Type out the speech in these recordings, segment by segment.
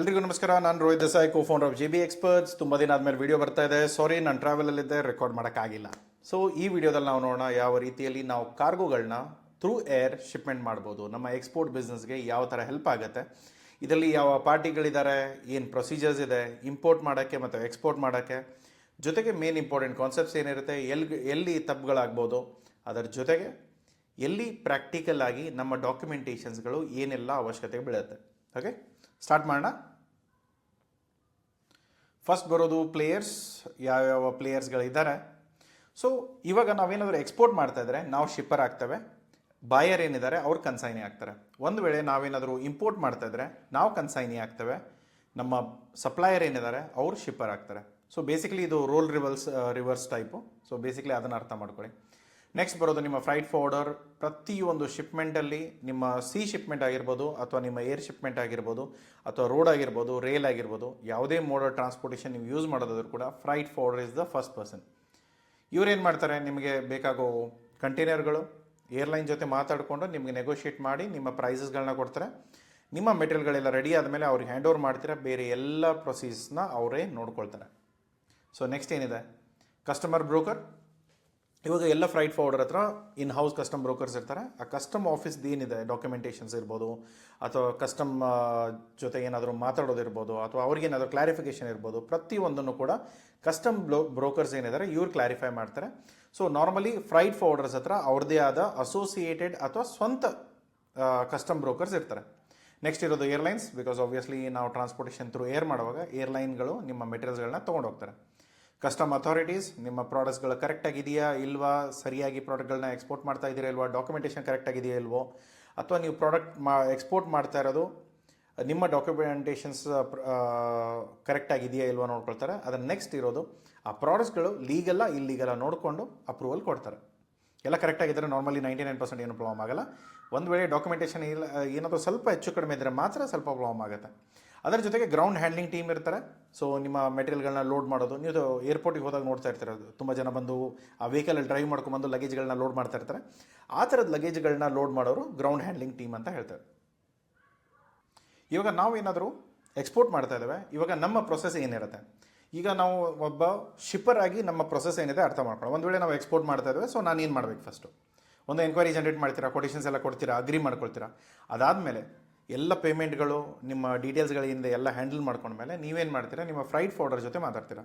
ಎಲ್ರಿಗೂ ನಮಸ್ಕಾರ. ನಾನು Rohit Desai, co founder of JB experts. ತುಂಬ ದಿನ ಆದಮೇಲೆ ವಿಡಿಯೋ ಬರ್ತಾ ಇದೆ. ಸಾರಿ, ನಾನು ಟ್ರಾವೆಲಲ್ಲಿದ್ದೆ, ರೆಕಾರ್ಡ್ ಮಾಡೋಕ್ಕಾಗಿಲ್ಲ. ಸೊ ಈ ವಿಡಿಯೋದಲ್ಲಿ ನಾವು ನೋಡೋಣ ಯಾವ ರೀತಿಯಲ್ಲಿ ನಾವು ಕಾರ್ಗೋಗಳನ್ನ ಥ್ರೂ ಏರ್ ಶಿಪ್ಮೆಂಟ್ ಮಾಡ್ಬೋದು, ನಮ್ಮ ಎಕ್ಸ್ಪೋರ್ಟ್ ಬಿಸ್ನೆಸ್ಗೆ ಯಾವ ಥರ ಹೆಲ್ಪ್ ಆಗುತ್ತೆ, ಇದರಲ್ಲಿ ಯಾವ ಪಾರ್ಟಿಗಳಿದ್ದಾರೆ, ಏನು ಪ್ರೊಸೀಜರ್ಸ್ ಇದೆ ಇಂಪೋರ್ಟ್ ಮಾಡೋಕ್ಕೆ ಮತ್ತು ಎಕ್ಸ್ಪೋರ್ಟ್ ಮಾಡೋಕ್ಕೆ, ಜೊತೆಗೆ ಮೇನ್ ಇಂಪಾರ್ಟೆಂಟ್ ಕಾನ್ಸೆಪ್ಟ್ಸ್ ಏನಿರುತ್ತೆ, ಎಲ್ಲಿ ತಪ್ಪುಗಳಾಗ್ಬೋದು, ಅದರ ಜೊತೆಗೆ ಎಲ್ಲಿ ಪ್ರಾಕ್ಟಿಕಲ್ ಆಗಿ ನಮ್ಮ ಡಾಕ್ಯುಮೆಂಟೇಷನ್ಸ್ಗಳು ಏನೆಲ್ಲ ಅವಶ್ಯಕತೆ ಬೀಳುತ್ತೆ. ಓಕೆ, ಸ್ಟಾರ್ಟ್ ಮಾಡೋಣ. ಫಸ್ಟ್ ಬರೋದು ಪ್ಲೇಯರ್ಸ್, ಯಾವ್ಯಾವ ಪ್ಲೇಯರ್ಸ್ಗಳಿದ್ದಾರೆ. ಸೊ ಇವಾಗ ನಾವೇನಾದರೂ ಎಕ್ಸ್ಪೋರ್ಟ್ ಮಾಡ್ತಾ ಇದ್ರೆ ನಾವು ಶಿಪ್ಪರ್ ಆಗ್ತೇವೆ, ಬಾಯರ್ ಏನಿದ್ದಾರೆ ಅವ್ರು ಕನ್ಸೈನಿ ಆಗ್ತಾರೆ. ಒಂದು ವೇಳೆ ನಾವೇನಾದರೂ ಇಂಪೋರ್ಟ್ ಮಾಡ್ತಾ ಇದ್ರೆ ನಾವು ಕನ್ಸೈನಿ ಆಗ್ತೇವೆ, ನಮ್ಮ ಸಪ್ಲೈಯರ್ ಏನಿದ್ದಾರೆ ಅವರು ಶಿಪ್ಪರ್ ಆಗ್ತಾರೆ. ಸೊ ಬೇಸಿಕಲಿ ಇದು role reverse type. So basically ಅದನ್ನು ಅರ್ಥ ಮಾಡ್ಕೊಳ್ಳಿ. ನೆಕ್ಸ್ಟ್ ಬರೋದು ನಿಮ್ಮ ಫ್ರೈಟ್ ಫಾರ್ವರ್ಡರ್. ಪ್ರತಿಯೊಂದು ಶಿಪ್ಮೆಂಟಲ್ಲಿ ನಿಮ್ಮ ಶಿಪ್ಮೆಂಟ್ ಆಗಿರ್ಬೋದು, ಅಥವಾ ನಿಮ್ಮ ಏರ್ ಶಿಪ್ಮೆಂಟ್ ಆಗಿರ್ಬೋದು, ಅಥವಾ ರೋಡ್ ಆಗಿರ್ಬೋದು, ರೈಲ್ ಆಗಿರ್ಬೋದು, ಯಾವುದೇ ಮೋಡ್ ಆಫ್ ಟ್ರಾನ್ಸ್ಪೋರ್ಟೇಷನ್ ನೀವು ಯೂಸ್ ಮಾಡೋದಾದ್ರೂ ಕೂಡ freight forwarder is the first person. ಇವ್ರೇನು ಮಾಡ್ತಾರೆ, ನಿಮಗೆ ಬೇಕಾಗೋ ಕಂಟೈನರ್ಗಳು ಏರ್ಲೈನ್ ಜೊತೆ ಮಾತಾಡಿಕೊಂಡು ನಿಮಗೆ ನೆಗೋಷಿಯೇಟ್ ಮಾಡಿ ನಿಮ್ಮ ಪ್ರೈಸಸ್ಗಳನ್ನ ಕೊಡ್ತಾರೆ. ನಿಮ್ಮ ಮೆಟೀರಿಯಲ್ಗಳೆಲ್ಲ ರೆಡಿ ಆದಮೇಲೆ ಅವ್ರಿಗೆ ಹ್ಯಾಂಡ್ ಓವರ್ ಮಾಡ್ತೀರಾ, ಬೇರೆ ಎಲ್ಲ ಪ್ರೊಸೀಸ್ನ ಅವರೇ ನೋಡ್ಕೊಳ್ತಾರೆ. ಸೊ ನೆಕ್ಸ್ಟ್ ಏನಿದೆ, ಕಸ್ಟಮರ್ ಬ್ರೋಕರ್. ಇವಾಗ ಎಲ್ಲ ಫ್ರೈಟ್ ಫಾರ್ವರ್ಡರ್ ಹತ್ರ ಇನ್ ಹೌಸ್ ಕಸ್ಟಮ್ ಬ್ರೋಕರ್ಸ್ ಇರ್ತಾರೆ. ಆ ಕಸ್ಟಮ್ ಆಫೀಸ್ದು ಏನಿದೆ ಡಾಕ್ಯುಮೆಂಟೇಷನ್ಸ್ ಇರ್ಬೋದು, ಅಥವಾ ಕಸ್ಟಮ್ ಜೊತೆ ಏನಾದರೂ ಮಾತಾಡೋದಿರ್ಬೋದು, ಅಥವಾ ಅವ್ರಿಗೇನಾದರೂ ಕ್ಲಾರಿಫಿಕೇಷನ್ ಇರ್ಬೋದು, ಪ್ರತಿಯೊಂದನ್ನು ಕೂಡ ಕಸ್ಟಮ್ ಬ್ರೋಕರ್ಸ್ ಏನಿದ್ದಾರೆ ಇವ್ರು ಕ್ಲಾರಿಫೈ ಮಾಡ್ತಾರೆ. ಸೊ ನಾರ್ಮಲಿ ಫ್ರೈಟ್ ಫಾರ್ವರ್ಡರ್ಸ್ ಹತ್ರ ಅವ್ರದ್ದೇ ಆದ ಅಸೋಸಿಯೇಟೆಡ್ ಅಥವಾ ಸ್ವಂತ ಕಸ್ಟಮ್ ಬ್ರೋಕರ್ಸ್ ಇರ್ತಾರೆ. ನೆಕ್ಸ್ಟ್ ಇರೋದು ಏರ್ಲೈನ್ಸ್. ಬಿಕಾಸ್ ಆಬ್ವಿಯಸ್ಲಿ ನಾವು ಟ್ರಾನ್ಸ್ಪೋರ್ಟೇಷನ್ ಥ್ರೂ ಏರ್ ಮಾಡುವಾಗ ಏರ್ಲೈನ್ಗಳು ನಿಮ್ಮ ಮೆಟೀರಿಯಲ್ಸ್ಗಳನ್ನ ತೊಗೊಂಡೋಗ್ತಾರೆ. ಕಸ್ಟಮ್ ಅಥಾರಿಟೀಸ್, ನಿಮ್ಮ ಪ್ರಾಡಕ್ಟ್ಸ್ಗಳು ಕರೆಕ್ಟಾಗಿದೆಯಾ ಇಲ್ವಾ, ಸರಿಯಾಗಿ ಪ್ರಾಡಕ್ಟ್ಗಳನ್ನ ಎಕ್ಸ್ಪೋರ್ಟ್ ಮಾಡ್ತಾ ಇದ್ದೀರಾ ಇಲ್ವಾ, ಡಾಕ್ಯುಮೆಂಟೇಷನ್ ಕರೆಕ್ಟಾಗಿದೆಯಾ ಇಲ್ವೋ, ಅಥವಾ ನೀವು ಪ್ರಾಡಕ್ಟ್ ಎಕ್ಸ್ಪೋರ್ಟ್ ಮಾಡ್ತಾ ಇರೋದು ನಿಮ್ಮ ಡಾಕ್ಯುಮೆಂಟೇಷನ್ಸ್ ಕರೆಕ್ಟಾಗಿದೆಯಾ ಇಲ್ವಾ ನೋಡ್ಕೊಳ್ತಾರೆ. ಅದನ್ನು ನೆಕ್ಸ್ಟ್ ಇರೋದು ಆ ಪ್ರಾಡಕ್ಟ್ಸ್ಗಳು ಲೀಗಲ್ಲ ಇಲ್ಲೀಗಲ್ಲ ನೋಡಿಕೊಂಡು ಅಪ್ರೂವಲ್ ಕೊಡ್ತಾರೆ. ಎಲ್ಲ ಕರೆಕ್ಟಾಗಿದ್ದರೆ ನಾರ್ಮಲಿ 99% ಏನು ಪ್ರಾಬ್ಲಮ್ ಆಗಲ್ಲ. ಒಂದು ವೇಳೆ ಡಾಕ್ಯುಮೆಂಟೇಷನ್ ಇಲ್ಲ ಏನಾದರೂ ಸ್ವಲ್ಪ ಹೆಚ್ಚು ಕಡಿಮೆ ಇದ್ದರೆ ಮಾತ್ರ ಸ್ವಲ್ಪ ಪ್ರಾಬ್ಲಮ್ ಆಗುತ್ತೆ. ಅದರ ಜೊತೆಗೆ ಗ್ರೌಂಡ್ ಹ್ಯಾಂಡ್ಲಿಂಗ್ ಟೀಮ್ ಇರ್ತಾರೆ. ಸೊ ನಿಮ್ಮ ಮೆಟೀರಿಯಲ್ಗಳನ್ನ ಲೋಡ್ ಮಾಡೋದು, ನೀವು ಏರ್ಪೋರ್ಟಿಗೆ ಹೋದಾಗ ನೋಡ್ತಾ ಇರ್ತೀರ, ತುಂಬ ಜನ ಬಂದು ಆ ವೆಹಿಕಲಲ್ಲಿ ಡ್ರೈವ್ ಮಾಡ್ಕೊಂಡ್ಬಂದು ಲಗೇಜ್ಗಳನ್ನ ಲೋಡ್ ಮಾಡ್ತಾ ಇರ್ತಾರೆ. ಆ ಥರದ ಲಗೇಜ್ಗಳನ್ನ ಲೋಡ್ ಮಾಡೋರು ಗ್ರೌಂಡ್ ಹ್ಯಾಂಡ್ಲಿಂಗ್ ಟೀಮ್ ಅಂತ ಹೇಳ್ತಾರೆ. ಇವಾಗ ನಾವು ಏನಾದರೂ ಎಕ್ಸ್ಪೋರ್ಟ್ ಮಾಡ್ತಾ ಇದ್ದೇವೆ, ಇವಾಗ ನಮ್ಮ ಪ್ರೊಸೆಸ್ ಏನಿರುತ್ತೆ, ಈಗ ನಾವು ಒಬ್ಬ ಶಿಪ್ಪರ್ ಆಗಿ ನಮ್ಮ ಪ್ರೊಸೆಸ್ ಏನಿದೆ ಅರ್ಥ ಮಾಡ್ಕೊಳ್ಳೋ. ಒಂದು ವೇಳೆ ನಾವು ಎಕ್ಸ್ಪೋರ್ಟ್ ಮಾಡ್ತಾ ಇದ್ದೇವೆ, ಸೊ ನಾನು ಏನು ಮಾಡಬೇಕು, ಫಸ್ಟು ಒಂದು ಎನ್ಕ್ವೈರಿ ಜನರೇಟ್ ಮಾಡ್ತೀರಾ, ಕೊಟೇಷನ್ಸ್ ಎಲ್ಲ ಕೊಡ್ತೀರಾ, ಅಗ್ರಿ ಮಾಡ್ಕೊಳ್ತೀರಾ. ಅದಾದಮೇಲೆ ಎಲ್ಲ ಪೇಮೆಂಟ್ಗಳು ನಿಮ್ಮ ಡೀಟೇಲ್ಸ್ಗಳಿಂದ ಎಲ್ಲ ಹ್ಯಾಂಡಲ್ ಮಾಡ್ಕೊಂಡ್ಮೇಲೆ ನೀವೇನು ಮಾಡ್ತೀರಾ, ನಿಮ್ಮ ಫ್ರೈಟ್ ಫಾರ್ವರ್ಡರ್ ಜೊತೆ ಮಾತಾಡ್ತೀರಾ.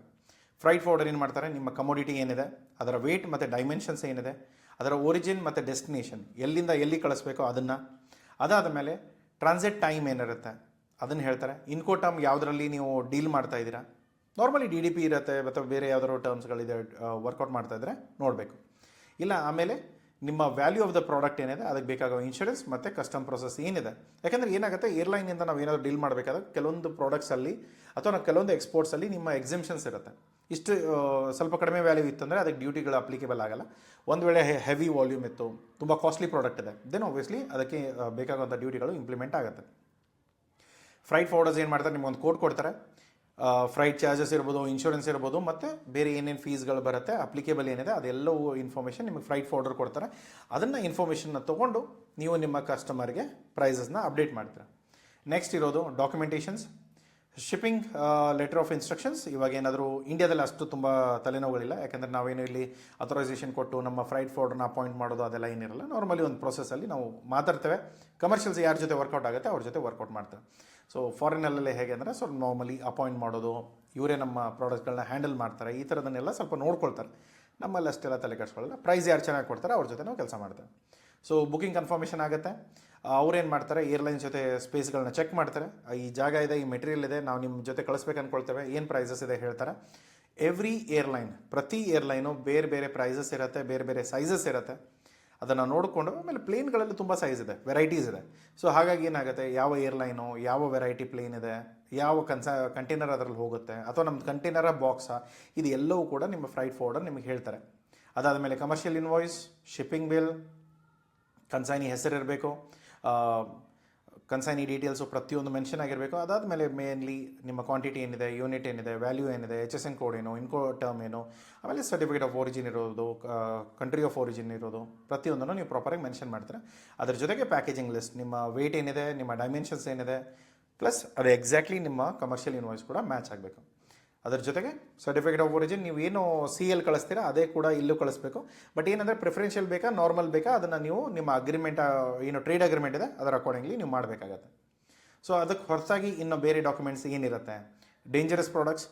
ಫ್ರೈಟ್ ಫಾರ್ವರ್ಡರ್ ಏನು ಮಾಡ್ತಾರೆ, ನಿಮ್ಮ ಕಮೋಡಿಟಿ ಏನಿದೆ, ಅದರ ವೇಟ್ ಮತ್ತು ಡೈಮೆನ್ಷನ್ಸ್ ಏನಿದೆ, ಅದರ ಒರಿಜಿನ್ ಮತ್ತು ಡೆಸ್ಟಿನೇಷನ್, ಎಲ್ಲಿಂದ ಎಲ್ಲಿ ಕಳಿಸ್ಬೇಕೋ ಅದನ್ನು, ಅದಾದ ಮೇಲೆ ಟ್ರಾನ್ಸಿಟ್ ಟೈಮ್ ಏನಿರುತ್ತೆ ಅದನ್ನು ಹೇಳ್ತಾರೆ. ಇನ್ಕೋಟಮ್ ಯಾವುದರಲ್ಲಿ ನೀವು ಡೀಲ್ ಮಾಡ್ತಾ ಇದ್ದೀರಾ, ನಾರ್ಮಲಿ DDP ಇರುತ್ತೆ, ಅಥವಾ ಬೇರೆ ಯಾವ್ದಾದ್ರು ಟರ್ಮ್ಸ್ಗಳಿದೆ ವರ್ಕೌಟ್ ಮಾಡ್ತಾ ಇದ್ದರೆ ನೋಡಬೇಕು. ಇಲ್ಲ ಆಮೇಲೆ ನಿಮ್ಮ ವ್ಯಾಲ್ಯೂ ಆಫ್ ದ ಪ್ರಾಡಕ್ಟ್ ಏನಿದೆ ಅದಕ್ಕೆ ಬೇಕಾಗೋ ಇನ್ಶೂರೆನ್ಸ್ ಮತ್ತು ಕಸ್ಟಮ್ ಪ್ರೊಸೆಸ್ ಏನಿದೆ. ಯಾಕಂದರೆ ಏನಾಗುತ್ತೆ, ಏರ್ಲೈನಿಂದ ನಾವು ಏನಾದರೂ ಡೀಲ್ ಮಾಡಬೇಕಾದ್ರೆ ಕೆಲವೊಂದು ಪ್ರಾಡಕ್ಟ್ಸಲ್ಲಿ ಅಥವಾ ನಾವು ಕೆಲವೊಂದು ಎಕ್ಸ್ಪೋರ್ಟ್ಸಲ್ಲಿ ನಿಮ್ಮ ಎಕ್ಸಿಮ್ಷನ್ಸ್ ಇರುತ್ತೆ. ಇಷ್ಟು ಸ್ವಲ್ಪ ಕಡಿಮೆ ವ್ಯಾಲ್ಯೂ ಇತ್ತಂದರೆ ಅದಕ್ಕೆ ಡ್ಯೂಟಿಗಳು ಅಪ್ಲಿಕೇಬಲ್ ಆಗಲ್ಲ. ಒಂದು ವೇಳೆ ಹೆವಿ ವಾಲ್ಯೂಮ್ ಇತ್ತು, ತುಂಬ ಕಾಸ್ಟ್ಲಿ ಪ್ರಾಡಕ್ಟ್ ಇದೆ, ದೆನ್ ಆಬ್ವಿಯಸ್ಲಿ ಅದಕ್ಕೆ ಬೇಕಾಗುವಂಥ ಡ್ಯೂಟಿಗಳು ಇಂಪ್ಲಿಮೆಂಟ್ ಆಗುತ್ತೆ. ಫ್ರೈಟ್ ಫಾರ್ವರ್ಡರ್ಸ್ ಏನು ಮಾಡ್ತಾರೆ, ನಿಮ್ಗೊಂದು ಕೋಡ್ ಕೊಡ್ತಾರೆ. ಫ್ರೈಟ್ ಚಾರ್ಜಸ್ ಇರ್ಬೋದು, ಇನ್ಶೂರೆನ್ಸ್ ಇರ್ಬೋದು, ಮತ್ತು ಬೇರೆ ಏನೇನು ಫೀಸ್ಗಳು ಬರುತ್ತೆ ಅಪ್ಲಿಕೇಬಲ್ ಏನಿದೆ ಅದೆಲ್ಲವೂ ಇನ್ಫಾರ್ಮೇಷನ್ ನಿಮಗೆ ಫ್ರೈಟ್ ಫಾರ್ವರ್ಡರ್ ಕೊಡ್ತಾರೆ. ಅದನ್ನು ಇನ್ಫಾರ್ಮೇಷನ್ನ ತೊಗೊಂಡು ನೀವು ನಿಮ್ಮ ಕಸ್ಟಮರ್ಗೆ ಪ್ರೈಸಸ್ನ ಅಪ್ಡೇಟ್ ಮಾಡ್ತೀರಾ. ನೆಕ್ಸ್ಟ್ ಇರೋದು documentations, shipping letter of instructions. ಇವಾಗ ಏನಾದರೂ ಇಂಡಿಯಾದಲ್ಲಿ ಅಷ್ಟು ತುಂಬ ತಲೆನೋವುಗಳಿಲ್ಲ, ಯಾಕಂದರೆ ನಾವೇನು ಇಲ್ಲಿ ಅಥರೈಸೇಷನ್ ಕೊಟ್ಟು ನಮ್ಮ ಫ್ರೈಟ್ ಫಾರ್ವರ್ಡರ್ನ ಅಪಾಯಿಂಟ್ ಮಾಡೋದು ಅದೆಲ್ಲ ಏನಿರಲ್ಲ. ನಾರ್ಮಲಿ ಒಂದು ಪ್ರೊಸೆಸಲ್ಲಿ ನಾವು ಮಾತಾಡ್ತೇವೆ. ಕಮರ್ಷಿಯಲ್ಸ್ ಯಾರ ಜೊತೆ ವರ್ಕೌಟ್ ಆಗುತ್ತೆ ಅವ್ರ ಜೊತೆ ವರ್ಕೌಟ್ ಮಾಡ್ತೇವೆ. ಸೊ ಫಾರಿನಲ್ಲೇ ಹೇಗೆ ಅಂದರೆ ಸ್ವಲ್ಪ ನಾರ್ಮಲಿ ಅಪಾಯಿಂಟ್ ಮಾಡೋದು, ಇವರೇ ನಮ್ಮ ಪ್ರಾಡಕ್ಟ್ಗಳನ್ನ ಹ್ಯಾಂಡಲ್ ಮಾಡ್ತಾರೆ, ಈ ಥರದನ್ನೆಲ್ಲ ಸ್ವಲ್ಪ ನೋಡ್ಕೊಳ್ತಾರೆ. ನಮ್ಮಲ್ಲಿ ಅಷ್ಟೆಲ್ಲ ತಲೆ ಕೆಡಿಸ್ಕೊಳ್ಳಲ್ಲ. ಪ್ರೈಸ್ ಯಾರು ಚೆನ್ನಾಗಿ ಕೊಡ್ತಾರೆ ಅವ್ರ ಜೊತೆ ನಾವು ಕೆಲಸ ಮಾಡ್ತೇವೆ. ಸೊ ಬುಕಿಂಗ್ ಕನ್ಫರ್ಮೇಷನ್ ಆಗುತ್ತೆ. ಅವ್ರೇನು ಮಾಡ್ತಾರೆ, ಏರ್ಲೈನ್ಸ್ ಜೊತೆ ಸ್ಪೇಸ್ಗಳನ್ನ ಚೆಕ್ ಮಾಡ್ತಾರೆ. ಈ ಜಾಗ ಇದೆ, ಈ ಮೆಟೀರಿಯಲ್ ಇದೆ, ನಾವು ನಿಮ್ಮ ಜೊತೆ ಕಳಿಸ್ಬೇಕು ಅಂದ್ಕೊಳ್ತೇವೆ, ಏನು ಪ್ರೈಸಸ್ ಇದೆ ಹೇಳ್ತಾರೆ. ಎವ್ರಿ ಏರ್ಲೈನ್, ಪ್ರತಿ ಏರ್ಲೈನು ಬೇರೆ ಬೇರೆ ಪ್ರೈಸಸ್ ಇರುತ್ತೆ, ಬೇರೆ ಬೇರೆ ಸೈಜಸ್ ಇರುತ್ತೆ. ಅದನ್ನು ನೋಡಿಕೊಂಡು ಆಮೇಲೆ ಪ್ಲೇನ್ಗಳಲ್ಲಿ ತುಂಬ ಸೈಜ್ ಇದೆ, ವೆರೈಟೀಸ್ ಇದೆ. ಸೊ ಹಾಗಾಗಿ ಏನಾಗುತ್ತೆ, ಯಾವ ಏರ್ಲೈನು, ಯಾವ ವೆರೈಟಿ ಪ್ಲೇನ್ ಇದೆ, ಯಾವ ಕಂಟೈನರ್ ಅದರಲ್ಲಿ ಹೋಗುತ್ತೆ, ಅಥವಾ ನಮ್ಮದು ಕಂಟೈನರ ಬಾಕ್ಸಾ, ಇದು ಎಲ್ಲವೂ ಕೂಡ ನಿಮ್ಮ ಫ್ರೈಟ್ ಫಾರ್ವರ್ಡರ್ ನಿಮಗೆ ಹೇಳ್ತಾರೆ. ಅದಾದಮೇಲೆ commercial invoice, shipping bill, consignee ಹೆಸರಿರಬೇಕು, ಕನ್ಸೈನಿ ಡೀಟೇಲ್ಸು ಪ್ರತಿಯೊಂದು ಮೆನ್ಷನ್ ಆಗಿರಬೇಕು. ಅದಾದಮೇಲೆ ಮೇನ್ಲಿ ನಿಮ್ಮ ಕ್ವಾಂಟಿಟಿ ಏನಿದೆ, ಯೂನಿಟ್ ಏನಿದೆ, ವ್ಯಾಲ್ಯೂ ಏನಿದೆ, HSN ಕೋಡ್ ಏನು, ಇನ್ಕೋ ಟರ್ಮ್ ಏನು, ಆಮೇಲೆ ಸರ್ಟಿಫಿಕೇಟ್ ಆಫ್ ಒರಿಜಿನ್ ಇರೋದು, ಕಂಟ್ರಿ ಆಫ್ ಒರಿಜಿನ್ ಇರೋದು, ಪ್ರತಿಯೊಂದನ್ನು ನೀವು ಪ್ರಾಪರಾಗಿ ಮೆನ್ಷನ್ ಮಾಡ್ತೀರಾ. ಅದ್ರ ಜೊತೆಗೆ ಪ್ಯಾಕೇಜಿಂಗ್ ಲಿಸ್ಟ್, ನಿಮ್ಮ ವೆಯ್ಟ್ ಏನಿದೆ, ನಿಮ್ಮ ಡೈಮೆನ್ಷನ್ಸ್ ಏನಿದೆ, ಪ್ಲಸ್ ಅದು ಎಕ್ಸಾಕ್ಟ್ಲಿ ನಿಮ್ಮ ಕಮರ್ಷಿಯಲ್ ಇನ್ವಾಯ್ಸ್ ಕೂಡ ಮ್ಯಾಚ್ ಆಗಬೇಕು. ಅದರ ಜೊತೆಗೆ ಸರ್ಟಿಫಿಕೇಟ್ ಆಫ್ ಒರಿಜಿನ್ ನೀವು ಏನು ಸಿ ಎಲ್ ಕಳಿಸ್ತೀರಾ ಅದೇ ಕೂಡ ಇಲ್ಲೂ ಕಳಿಸ್ಬೇಕು. ಬಟ್ ಏನಂದರೆ ಪ್ರಿಫರೆನ್ಷಿಯಲ್ ಬೇಕಾ ನಾರ್ಮಲ್ ಬೇಕಾ ಅದನ್ನು ನೀವು ನಿಮ್ಮ ಅಗ್ರಿಮೆಂಟ್ ಏನು ಟ್ರೇಡ್ ಅಗ್ರಿಮೆಂಟ್ ಇದೆ ಅದರ ಅಕಾರ್ಡಿಂಗ್ಲಿ ನೀವು ಮಾಡಬೇಕಾಗತ್ತೆ. ಸೊ ಅದಕ್ಕೆ ಹೊರತಾಗಿ ಇನ್ನು ಬೇರೆ ಡಾಕ್ಯುಮೆಂಟ್ಸ್ ಏನಿರುತ್ತೆ, ಡೇಂಜರಸ್ ಪ್ರಾಡಕ್ಟ್ಸ್,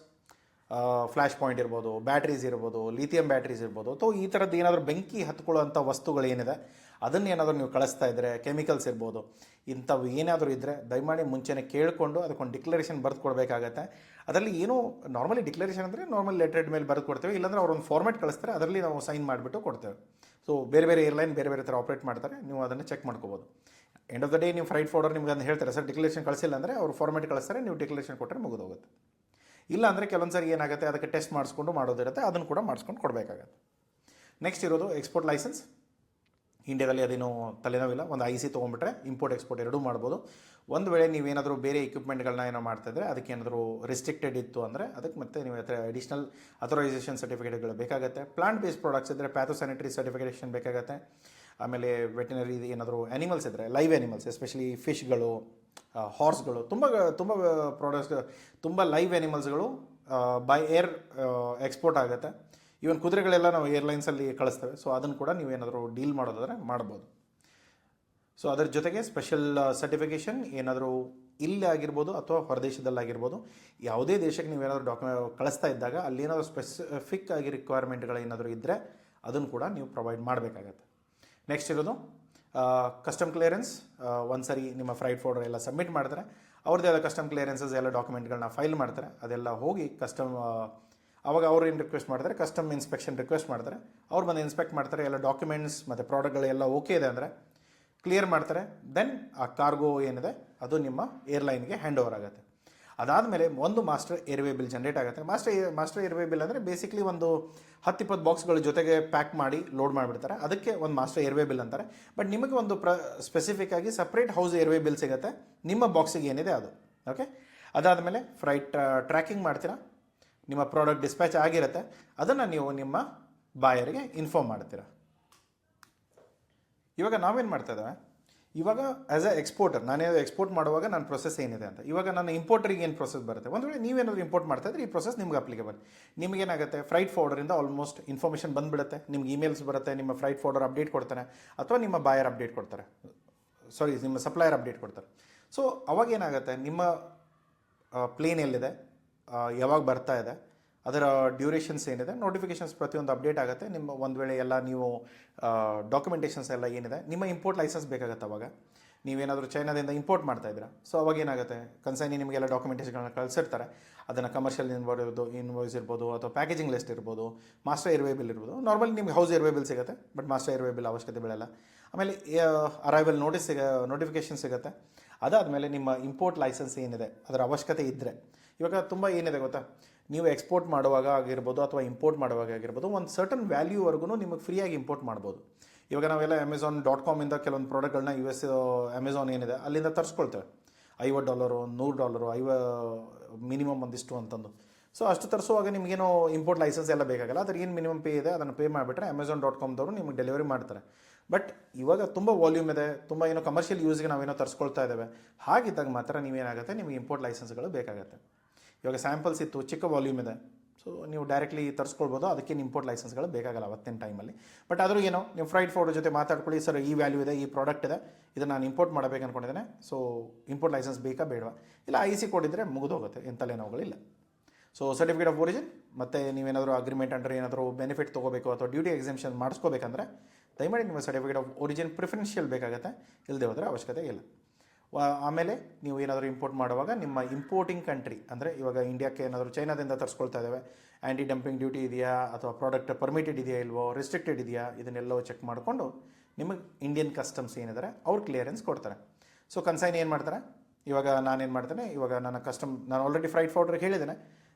ಫ್ಲ್ಯಾಶ್ ಪಾಯಿಂಟ್ ಇರ್ಬೋದು, ಬ್ಯಾಟ್ರೀಸ್ ಇರ್ಬೋದು, ಲಿಥಿಯಂ ಬ್ಯಾಟ್ರೀಸ್ ಇರ್ಬೋದು, ಅಥವಾ ಈ ಥರದ್ದು ಏನಾದರೂ ಬೆಂಕಿ ಹತ್ಕೊಳ್ಳೋಂಥ ವಸ್ತುಗಳು ಏನಿದೆ ಅದನ್ನು ಏನಾದರೂ ನೀವು ಕಳಿಸ್ತಾ ಇದ್ದರೆ, ಕೆಮಿಕಲ್ಸ್ ಇರ್ಬೋದು, ಇಂಥವು ಏನಾದರೂ ಇದ್ದರೆ ದಯಮಾಡಿ ಮುಂಚೆನೇ ಕೇಳಿಕೊಂಡು ಅದಕ್ಕೊಂದು ಡಿಕ್ಲರೇಷನ್ ಬರೆದು ಕೊಡಬೇಕಾಗತ್ತೆ. ಅದರಲ್ಲಿ ಏನೋ ನಾರ್ಮಲಿ ಡಿಕ್ಲರೇಷನ್ ಅಂದರೆ ನಾರ್ಮಲ್ ಲೆಟರ್ಡ್ ಮೇಲೆ ಬರೆದು ಕೊಡ್ತೇವೆ, ಇಲ್ಲಾಂದರೆ ಅವ್ರೊಂದು ಫಾರ್ಮೆಟ್ ಕಳಿಸ್ತಾರೆ, ಅದರಲ್ಲಿ ನಾವು ಸೈನ್ ಮಾಡಿಬಿಟ್ಟು ಕೊಡ್ತೇವೆ. ಸೊ ಬೇರೆ ಬೇರೆ ಏರ್ಲೈನ್ ಬೇರೆ ಬೇರೆ ಥರ ಆಪ್ರೇಟ್ ಮಾಡ್ತಾರೆ, ನೀವು ಅದನ್ನು ಚೆಕ್ ಮಾಡ್ಕೋಬೋದು. ಎಂಡ್ ಆಫ್ ದ ಡೇ ನೀವು ಫ್ರೈಟ್ ಫಾರ್ವರ್ಡರ್ ನಿಮ್ಗೆ ಅಂತ ಹೇಳ್ತಾರೆ, ಸರ್ ಡಿಕ್ಲರೇಷನ್ ಕಳಿಸಿಲ್ಲ ಅಂದರೆ ಅವರು ಫಾರ್ಮೆಟ್ ಕಳಿಸ್ತಾರೆ, ನೀವು ಡಿಕ್ಲರೇಷನ್ ಕೊಟ್ಟರೆ ಮುಗಿದೋಗುತ್ತೆ. ಇಲ್ಲ ಅಂದರೆ ಕೆಲವೊಂದು ಸರಿ ಏನಾಗುತ್ತೆ ಅದಕ್ಕೆ ಟೆಸ್ಟ್ ಮಾಡಿಸ್ಕೊಂಡು ಮಾಡೋದಿರುತ್ತೆ, ಅದನ್ನು ಕೂಡ ಮಾಡಿಸ್ಕೊಂಡು ಕೊಡಬೇಕಾಗತ್ತೆ. ನೆಕ್ಸ್ಟ್ ಇರೋದು ಎಕ್ಸ್ಪೋರ್ಟ್ ಲೈಸೆನ್ಸ್. ಇಂಡಿಯಾದಲ್ಲಿ ಅದೇನು ತಲೆನೋವಿಲ್ಲ, ಒಂದು IC ತೊಗೊಂಡ್ಬಿಟ್ರೆ ಇಂಪೋರ್ಟ್ ಎಕ್ಸ್ಪೋರ್ಟ್ ಎರಡೂ ಮಾಡ್ಬೋದು. ಒಂದು ವೇಳೆ ನೀವೇನಾದರೂ ಬೇರೆ ಇಕ್ವಿಪ್ಮೆಂಟ್ಗಳನ್ನ ಏನೋ ಮಾಡ್ತಾಯಿದ್ರೆ ಅದಕ್ಕೆ ಏನಾದರೂ ರಿಸ್ಟ್ರಿಕ್ಟೆಡ್ ಇತ್ತು ಅಂದರೆ ಅದಕ್ಕೆ ಮತ್ತೆ ನೀವು ಅಡಿಷ್ನಲ್ ಅಥರೈಸೇಷನ್ ಸರ್ಟಿಫಿಕೇಟ್ಗಳು ಬೇಕಾಗುತ್ತೆ. ಪ್ಲಾಂಟ್ ಬೇಸ್ಡ್ ಪ್ರಾಡಕ್ಟ್ಸ್ ಇದ್ದರೆ ಪ್ಯಾಥೋಸ್ಯಾನಿಟರಿ ಸರ್ಟಿಫಿಕೇಷನ್ ಬೇಕಾಗುತ್ತೆ. ಆಮೇಲೆ ವೆಟನರಿ ಏನಾದರೂ ಆ್ಯನಿಮಲ್ಸ್ ಇದ್ದರೆ, ಲೈವ್ ಆ್ಯನಿಮಲ್ಸ್ ಎಸ್ಪೆಷಲಿ ಫಿಶ್ಗಳು, ಹಾರ್ಸ್ಗಳು, ತುಂಬ ಪ್ರಾಡಕ್ಟ್ಸ್, ತುಂಬ ಲೈವ್ ಆ್ಯನಿಮಲ್ಸ್ಗಳು ಬೈ ಏರ್ ಎಕ್ಸ್ಪೋರ್ಟ್ ಆಗುತ್ತೆ. ಈವನ್ ಕುದುರೆಗಳೆಲ್ಲ ನಾವು ಏರ್ಲೈನ್ಸಲ್ಲಿ ಕಳಿಸ್ತೇವೆ. ಸೊ ಅದನ್ನು ಕೂಡ ನೀವೇನಾದರೂ ಡೀಲ್ ಮಾಡೋದಾದರೆ ಮಾಡ್ಬೋದು. ಸೊ ಅದರ ಜೊತೆಗೆ ಸ್ಪೆಷಲ್ ಸರ್ಟಿಫಿಕೇಷನ್ ಏನಾದರೂ ಇಲ್ಲೇ ಆಗಿರ್ಬೋದು ಅಥವಾ ಹೊರದೇಶದಲ್ಲಾಗಿರ್ಬೋದು, ಯಾವುದೇ ದೇಶಕ್ಕೆ ನೀವೇನಾದರೂ ಕಳಿಸ್ತಾ ಇದ್ದಾಗ ಅಲ್ಲೇನಾದರೂ ಸ್ಪೆಸಿಫಿಕ್ ಆಗಿ ರಿಕ್ವೈರ್ಮೆಂಟ್ಗಳೇನಾದರೂ ಇದ್ದರೆ ಅದನ್ನು ಕೂಡ ನೀವು ಪ್ರೊವೈಡ್ ಮಾಡಬೇಕಾಗತ್ತೆ. ನೆಕ್ಸ್ಟ್ ಇರೋದು ಕಸ್ಟಮ್ ಕ್ಲಿಯರೆನ್ಸ್. ಒಂದು ಸರಿ ನಿಮ್ಮ ಫ್ರೈಟ್ ಫಾರ್ವರ್ಡರ್ ಎಲ್ಲ ಸಬ್ಮಿಟ್ ಮಾಡ್ತಾರೆ, ಅವ್ರದ್ದೇ ಆದ ಕಸ್ಟಮ್ ಕ್ಲಿಯರೆನ್ಸಸ್ ಎಲ್ಲ ಡಾಕ್ಯುಮೆಂಟ್ಗಳನ್ನ ಫೈಲ್ ಮಾಡ್ತಾರೆ, ಅದೆಲ್ಲ ಹೋಗಿ ಕಸ್ಟಮ್ ಅವಾಗ ಅವ್ರು ಏನು ರಿಕ್ವೆಸ್ಟ್ ಮಾಡ್ತಾರೆ, ಕಸ್ಟಮ್ ಇನ್ಸ್ಪೆಕ್ಷನ್ ರಿಕ್ವೆಸ್ಟ್ ಮಾಡ್ತಾರೆ, ಅವ್ರು ಬಂದು ಇನ್ಸ್ಪೆಕ್ಟ್ ಮಾಡ್ತಾರೆ, ಎಲ್ಲ ಡಾಕ್ಯುಮೆಂಟ್ಸ್ ಮತ್ತು ಪ್ರಾಡಕ್ಟ್ಗಳೆಲ್ಲ ಓಕೆ ಇದೆ ಅಂದರೆ ಕ್ಲಿಯರ್ ಮಾಡ್ತಾರೆ. ದೆನ್ ಆ ಕಾರ್ಗೋ ಏನಿದೆ ಅದು ನಿಮ್ಮ ಏರ್ಲೈನ್ಗೆ ಹ್ಯಾಂಡ್ ಓವರ್ ಆಗುತ್ತೆ. ಅದಾದಮೇಲೆ ಒಂದು ಮಾಸ್ಟರ್ ಏರ್ವೇ ಬಿಲ್ ಜನರೇಟ್ ಆಗುತ್ತೆ. ಮಾಸ್ಟರ್ ಏರ್ವೇ ಬಿಲ್ ಅಂದರೆ ಬೇಸಿಕ್ಲಿ ಒಂದು 10-20 ಬಾಕ್ಸ್ಗಳ ಜೊತೆಗೆ ಪ್ಯಾಕ್ ಮಾಡಿ ಲೋಡ್ ಮಾಡಿಬಿಡ್ತಾರೆ, ಅದಕ್ಕೆ ಒಂದು ಮಾಸ್ಟರ್ ಏರ್ವೇ ಬಿಲ್ ಅಂತಾರೆ. ಬಟ್ ನಿಮಗೆ ಒಂದು ಸ್ಪೆಸಿಫಿಕ್ ಆಗಿ ಸಪ್ರೇಟ್ ಹೌಸ್ ಏರ್ವೇ ಬಿಲ್ ಸಿಗುತ್ತೆ ನಿಮ್ಮ ಬಾಕ್ಸಿಗೆ ಏನಿದೆ ಅದು. ಓಕೆ, ಅದಾದಮೇಲೆ ಫ್ಲೈಟ್ ಟ್ರ್ಯಾಕಿಂಗ್ ಮಾಡ್ತೀರಾ, ನಿಮ್ಮ ಪ್ರಾಡಕ್ಟ್ ಡಿಸ್ಪ್ಯಾಚ್ ಆಗಿರುತ್ತೆ, ಅದನ್ನು ನೀವು ನಿಮ್ಮ ಬಾಯರ್ಗೆ ಇನ್ಫಾರ್ಮ್ ಮಾಡ್ತೀರಾ. ಇವಾಗ ನಾವೇನು ಮಾಡ್ತಾ ಇದ್ದೇವೆ, ಇವಾಗ ಆ್ಯಸ್ ಎ ಎಕ್ಸ್ಪೋರ್ಟರ್ ನಾನೇನು ಎಕ್ಸ್ಪೋರ್ಟ್ ಮಾಡುವಾಗ ನನ್ನ ಪ್ರೊಸೆಸ್ ಏನಿದೆ ಅಂತ, ಇವಾಗ ನನ್ನ ಇಂಪೋರ್ಟರಿಗೆ ಏನು ಪ್ರೊಸೆಸ್ ಬರುತ್ತೆ. ಒಂದು ವೇಳೆ ನೀವೇನಾದರೂ ಇಂಪೋರ್ಟ್ ಮಾಡ್ತಾ ಇದ್ರೆ ಈ ಪ್ರೊಸೆಸ್ ನಿಮ್ಗೆ ಅಪ್ಲಿಕೇಬಲ್. ನಿಮಗೇನಾಗುತ್ತೆ, ಫ್ರೈಟ್ ಫಾರ್ವರ್ಡರಿಂದ ಆಲ್ಮೋಸ್ಟ್ ಇನ್ಫಾರ್ಮೇಷನ್ ಬಂದುಬಿಡುತ್ತೆ, ನಿಮ್ಗೆ ಇಮೇಲ್ಸ್ ಬರುತ್ತೆ, ನಿಮ್ಮ ಫ್ರೈಟ್ ಫಾರ್ವರ್ಡರ್ ಅಪ್ಡೇಟ್ ಕೊಡ್ತಾನೆ ಅಥವಾ ನಿಮ್ಮ ಬಾಯರ್ ಅಪ್ಡೇಟ್ ಕೊಡ್ತಾರೆ, ನಿಮ್ಮ ಸಪ್ಲೈಯರ್ ಅಪ್ಡೇಟ್ ಕೊಡ್ತಾರೆ. ಸೊ ಅವಾಗ ಏನಾಗುತ್ತೆ, ನಿಮ್ಮ ಪ್ಲೇನ್ ಎಲ್ಲಿದೆ, ಯಾವಾಗ ಬರ್ತಾ ಇದೆ, ಅದರ ಡ್ಯೂರೇಷನ್ಸ್ ಏನಿದೆ, ನೋಟಿಫಿಕೇಷನ್ಸ್ ಪ್ರತಿಯೊಂದು ಅಪ್ಡೇಟ್ ಆಗುತ್ತೆ. ನಿಮ್ಮ ಒಂದು ವೇಳೆ ಎಲ್ಲ ನೀವು ಡಾಕ್ಯುಮೆಂಟೇಷನ್ಸ್ ಎಲ್ಲ ಏನಿದೆ, ನಿಮ್ಮ ಇಂಪೋರ್ಟ್ ಲೈಸೆನ್ಸ್ ಬೇಕಾಗುತ್ತೆ. ಅವಾಗ ನೀವೇನಾದರೂ ಚೈನಾದಿಂದ ಇಂಪೋರ್ಟ್ ಮಾಡ್ತಾ ಇದ್ದೀರಾ, ಸೊ ಅವಾಗ ಏನಾಗುತ್ತೆ, ಕನ್ಸೈನಿ ನಿಮಗೆಲ್ಲ ಡಾಕ್ಯುಮೆಂಟೇಷನ್ಗಳನ್ನ ಕಳಿಸಿರ್ತಾರೆ, ಅದನ್ನು ಕಮರ್ಷಿಯಲ್ ಇನ್ವಾಯ್ಸ್ ಇರ್ಬೋದು ಅಥವಾ ಪ್ಯಾಕೇಜಿಂಗ್ ಲಿಸ್ಟ್ ಇರ್ಬೋದು, ಮಾಸ್ಟರ್ ಏರ್ವೇ ಬಿಲ್ ಇರ್ಬೋದು. ನಾರ್ಮಲಿ ನಿಮ್ಗೆ ಹೌಸ್ ಏರ್ವೇ ಬಿಲ್ ಸಿಗುತ್ತೆ, ಬಟ್ ಮಾಸ್ಟರ್ ಏರ್ವೇ ಬಿಲ್ ಅವಶ್ಯಕತೆ ಬೀಳಲ್ಲ. ಆಮೇಲೆ ಅರೈವಲ್ ನೋಟಿಫಿಕೇಷನ್ ಸಿಗುತ್ತೆ. ಅದಾದಮೇಲೆ ನಿಮ್ಮ ಇಂಪೋರ್ಟ್ ಲೈಸೆನ್ಸ್ ಏನಿದೆ ಅದರ ಅವಶ್ಯಕತೆ ಇದ್ದರೆ, ಇವಾಗ ತುಂಬ ಏನಿದೆ ಗೊತ್ತಾ, ನೀವು ಎಕ್ಸ್ಪೋರ್ಟ್ ಮಾಡುವಾಗ ಆಗಿರ್ಬೋದು ಅಥವಾ ಇಂಪೋರ್ಟ್ ಮಾಡುವಾಗ ಆಗಿರ್ಬೋದು, ಒಂದು ಸರ್ಟನ್ ವ್ಯಾಲ್ಯೂವರೆಗೂ ನಿಮಗೆ ಫ್ರೀಯಾಗಿ ಇಂಪೋರ್ಟ್ ಮಾಡ್ಬೋದು. ಇವಾಗ ನಾವೆಲ್ಲ Amazon.com ಇಂದ ಕೆಲವೊಂದು ಪ್ರಾಡಕ್ಟ್ಗಳನ್ನ US ಅಮೆಝಾನ್ ಏನಿದೆ ಅಲ್ಲಿಂದ ತರಿಸ್ಕೊಳ್ತೇವೆ. $50, $100, ಮಿನಿಮಮ್ ಒಂದಿಷ್ಟು ಅಂತಂದು. ಸೊ ಅಷ್ಟು ತರಿಸುವಾಗ ನಿಮಗೇನೋ ಇಂಪೋರ್ಟ್ ಲೈಸೆನ್ಸ್ ಎಲ್ಲ ಬೇಕಾಗಲ್ಲ, ಅದ್ರ ಏನು ಮಿನಿಮಮ್ ಪೇ ಇದೆ ಅದನ್ನು ಪೇ ಮಾಡಿಬಿಟ್ರೆ Amazon.comದವರು ನಿಮಗೆ ಡೆಲಿವರಿ ಮಾಡ್ತಾರೆ. ಬಟ್ ಇವಾಗ ತುಂಬ ವಾಲ್ಯೂಮ್ ಇದೆ, ತುಂಬ ಏನೋ ಕಮರ್ಷಿಯಲ್ ಯೂಸ್ಗೆ ನಾವೇನೋ ತರಿಸ್ಕೊಳ್ತಾ ಇದ್ದೇವೆ, ಹಾಗಿದ್ದಾಗ ಮಾತ್ರ ನೀವೇನಾಗುತ್ತೆ, ನಿಮಗೆ ಇಂಪೋರ್ಟ್ ಲೈಸೆನ್ಸ್ಗಳು ಬೇಕಾಗುತ್ತೆ. ಇವಾಗ ಸ್ಯಾಂಪಲ್ಸ್ ಇತ್ತು, ಚಿಕ್ಕ ವಾಲ್ಯೂಮ್ ಇದೆ, ಸೊ ನೀವು ಡೈರೆಕ್ಟ್ಲಿ ತರಿಸ್ಕೊಳ್ಬೋದು, ಅದಕ್ಕೆ ಇಂಪೋರ್ಟ್ ಲೈಸೆನ್ಸ್ಗಳು ಬೇಕಾಗಲ್ಲ ಅವತ್ತಿನ ಟೈಮಲ್ಲಿ. ಬಟ್ ಆದರೂ ಏನೋ ನೀವು ಫ್ರೈಟ್ ಫಾರ್ವರ್ಡರ್ ಜೊತೆ ಮಾತಾಡ್ಕೊಳ್ಳಿ, ಸರ್ ಈ ವ್ಯಾಲ್ಯೂ ಇದೆ, ಈ ಪ್ರಾಡಕ್ಟ್ ಇದೆ, ಇದನ್ನು ನಾನು ಇಂಪೋರ್ಟ್ ಮಾಡಬೇಕು ಅಂದ್ಕೊಂಡಿದ್ದೇನೆ, ಸೊ ಇಂಪೋರ್ಟ್ ಲೈಸೆನ್ಸ್ ಬೇಕಾ ಬೇಡವಾ, ಇಲ್ಲ IC ಕೊಡಿದ್ರೆ ಮುಗಿದೋಗುತ್ತೆ, ಏನು ತಲೆನೋವುಗಳಿಲ್ಲ. ಸೊ ಸರ್ಟಿಫಿಕೇಟ್ ಆಫ್ ಒರಿಜಿನ್ ಮತ್ತು ನೀವೇನಾದರೂ ಅಗ್ರಿಮೆಂಟ್ ಅಂಡರ್ ಏನಾದರೂ ಬೆನಿಫಿಟ್ ತೊಗೋಬೇಕು ಅಥವಾ ಡ್ಯೂಟಿ ಎಕ್ಸೆಂಪ್ಷನ್ ಮಾಡಿಸ್ಕೋಬೇಕಂದ್ರೆ ದಯಮಾಡಿ ನಿಮ್ಮ ಸರ್ಟಿಫಿಕೇಟ್ ಆಫ್ ಒರಿಜಿನ್ ಪ್ರಿಫರೆನ್ಷಿಯಲ್ ಬೇಕಾಗುತ್ತೆ, ಇಲ್ಲದೆ ಹೋದರೆ ಅವಶ್ಯಕತೆ ಇಲ್ಲ. ಆಮೇಲೆ ನೀವು ಏನಾದರೂ ಇಂಪೋರ್ಟ್ ಮಾಡುವಾಗ ನಿಮ್ಮ ಇಂಪೋರ್ಟಿಂಗ್ ಕಂಟ್ರಿ ಅಂದರೆ ಇವಾಗ ಇಂಡಿಯಾಕ್ಕೆ ಏನಾದರೂ ಚೈನಾದಿಂದ ತರಿಸ್ಕೊಳ್ತಾ ಇದ್ದಾವೆ, ಆ್ಯಂಟಿ ಡಂಪಿಂಗ್ ಡ್ಯೂಟಿ ಇದೆಯಾ ಅಥವಾ ಪ್ರಾಡಕ್ಟ್ ಪರ್ಮಿಟೆಡ್ ಇದೆಯಾ ಇಲ್ವೋ, ರಿಸ್ಟ್ರಿಕ್ಟೆಡ್ ಇದೆಯಾ, ಇದನ್ನೆಲ್ಲವೂ ಚೆಕ್ ಮಾಡಿಕೊಂಡು ನಿಮಗೆ ಇಂಡಿಯನ್ ಕಸ್ಟಮ್ಸ್ ಏನಿದ್ದಾರೆ ಅವ್ರು ಕ್ಲಿಯರೆನ್ಸ್ ಕೊಡ್ತಾರೆ. ಸೊ ಕನ್ಸೈನ್ ಏನು ಮಾಡ್ತಾರೆ, ಇವಾಗ ನಾನೇನು ಮಾಡ್ತೇನೆ, ಇವಾಗ ನಾನು ಆಲ್ರೆಡಿ ಫ್ರೈಟ್ ಫಾರ್ವರ್ಡರ್ಗೆ ಹೇಳಿದ್ದೇನೆ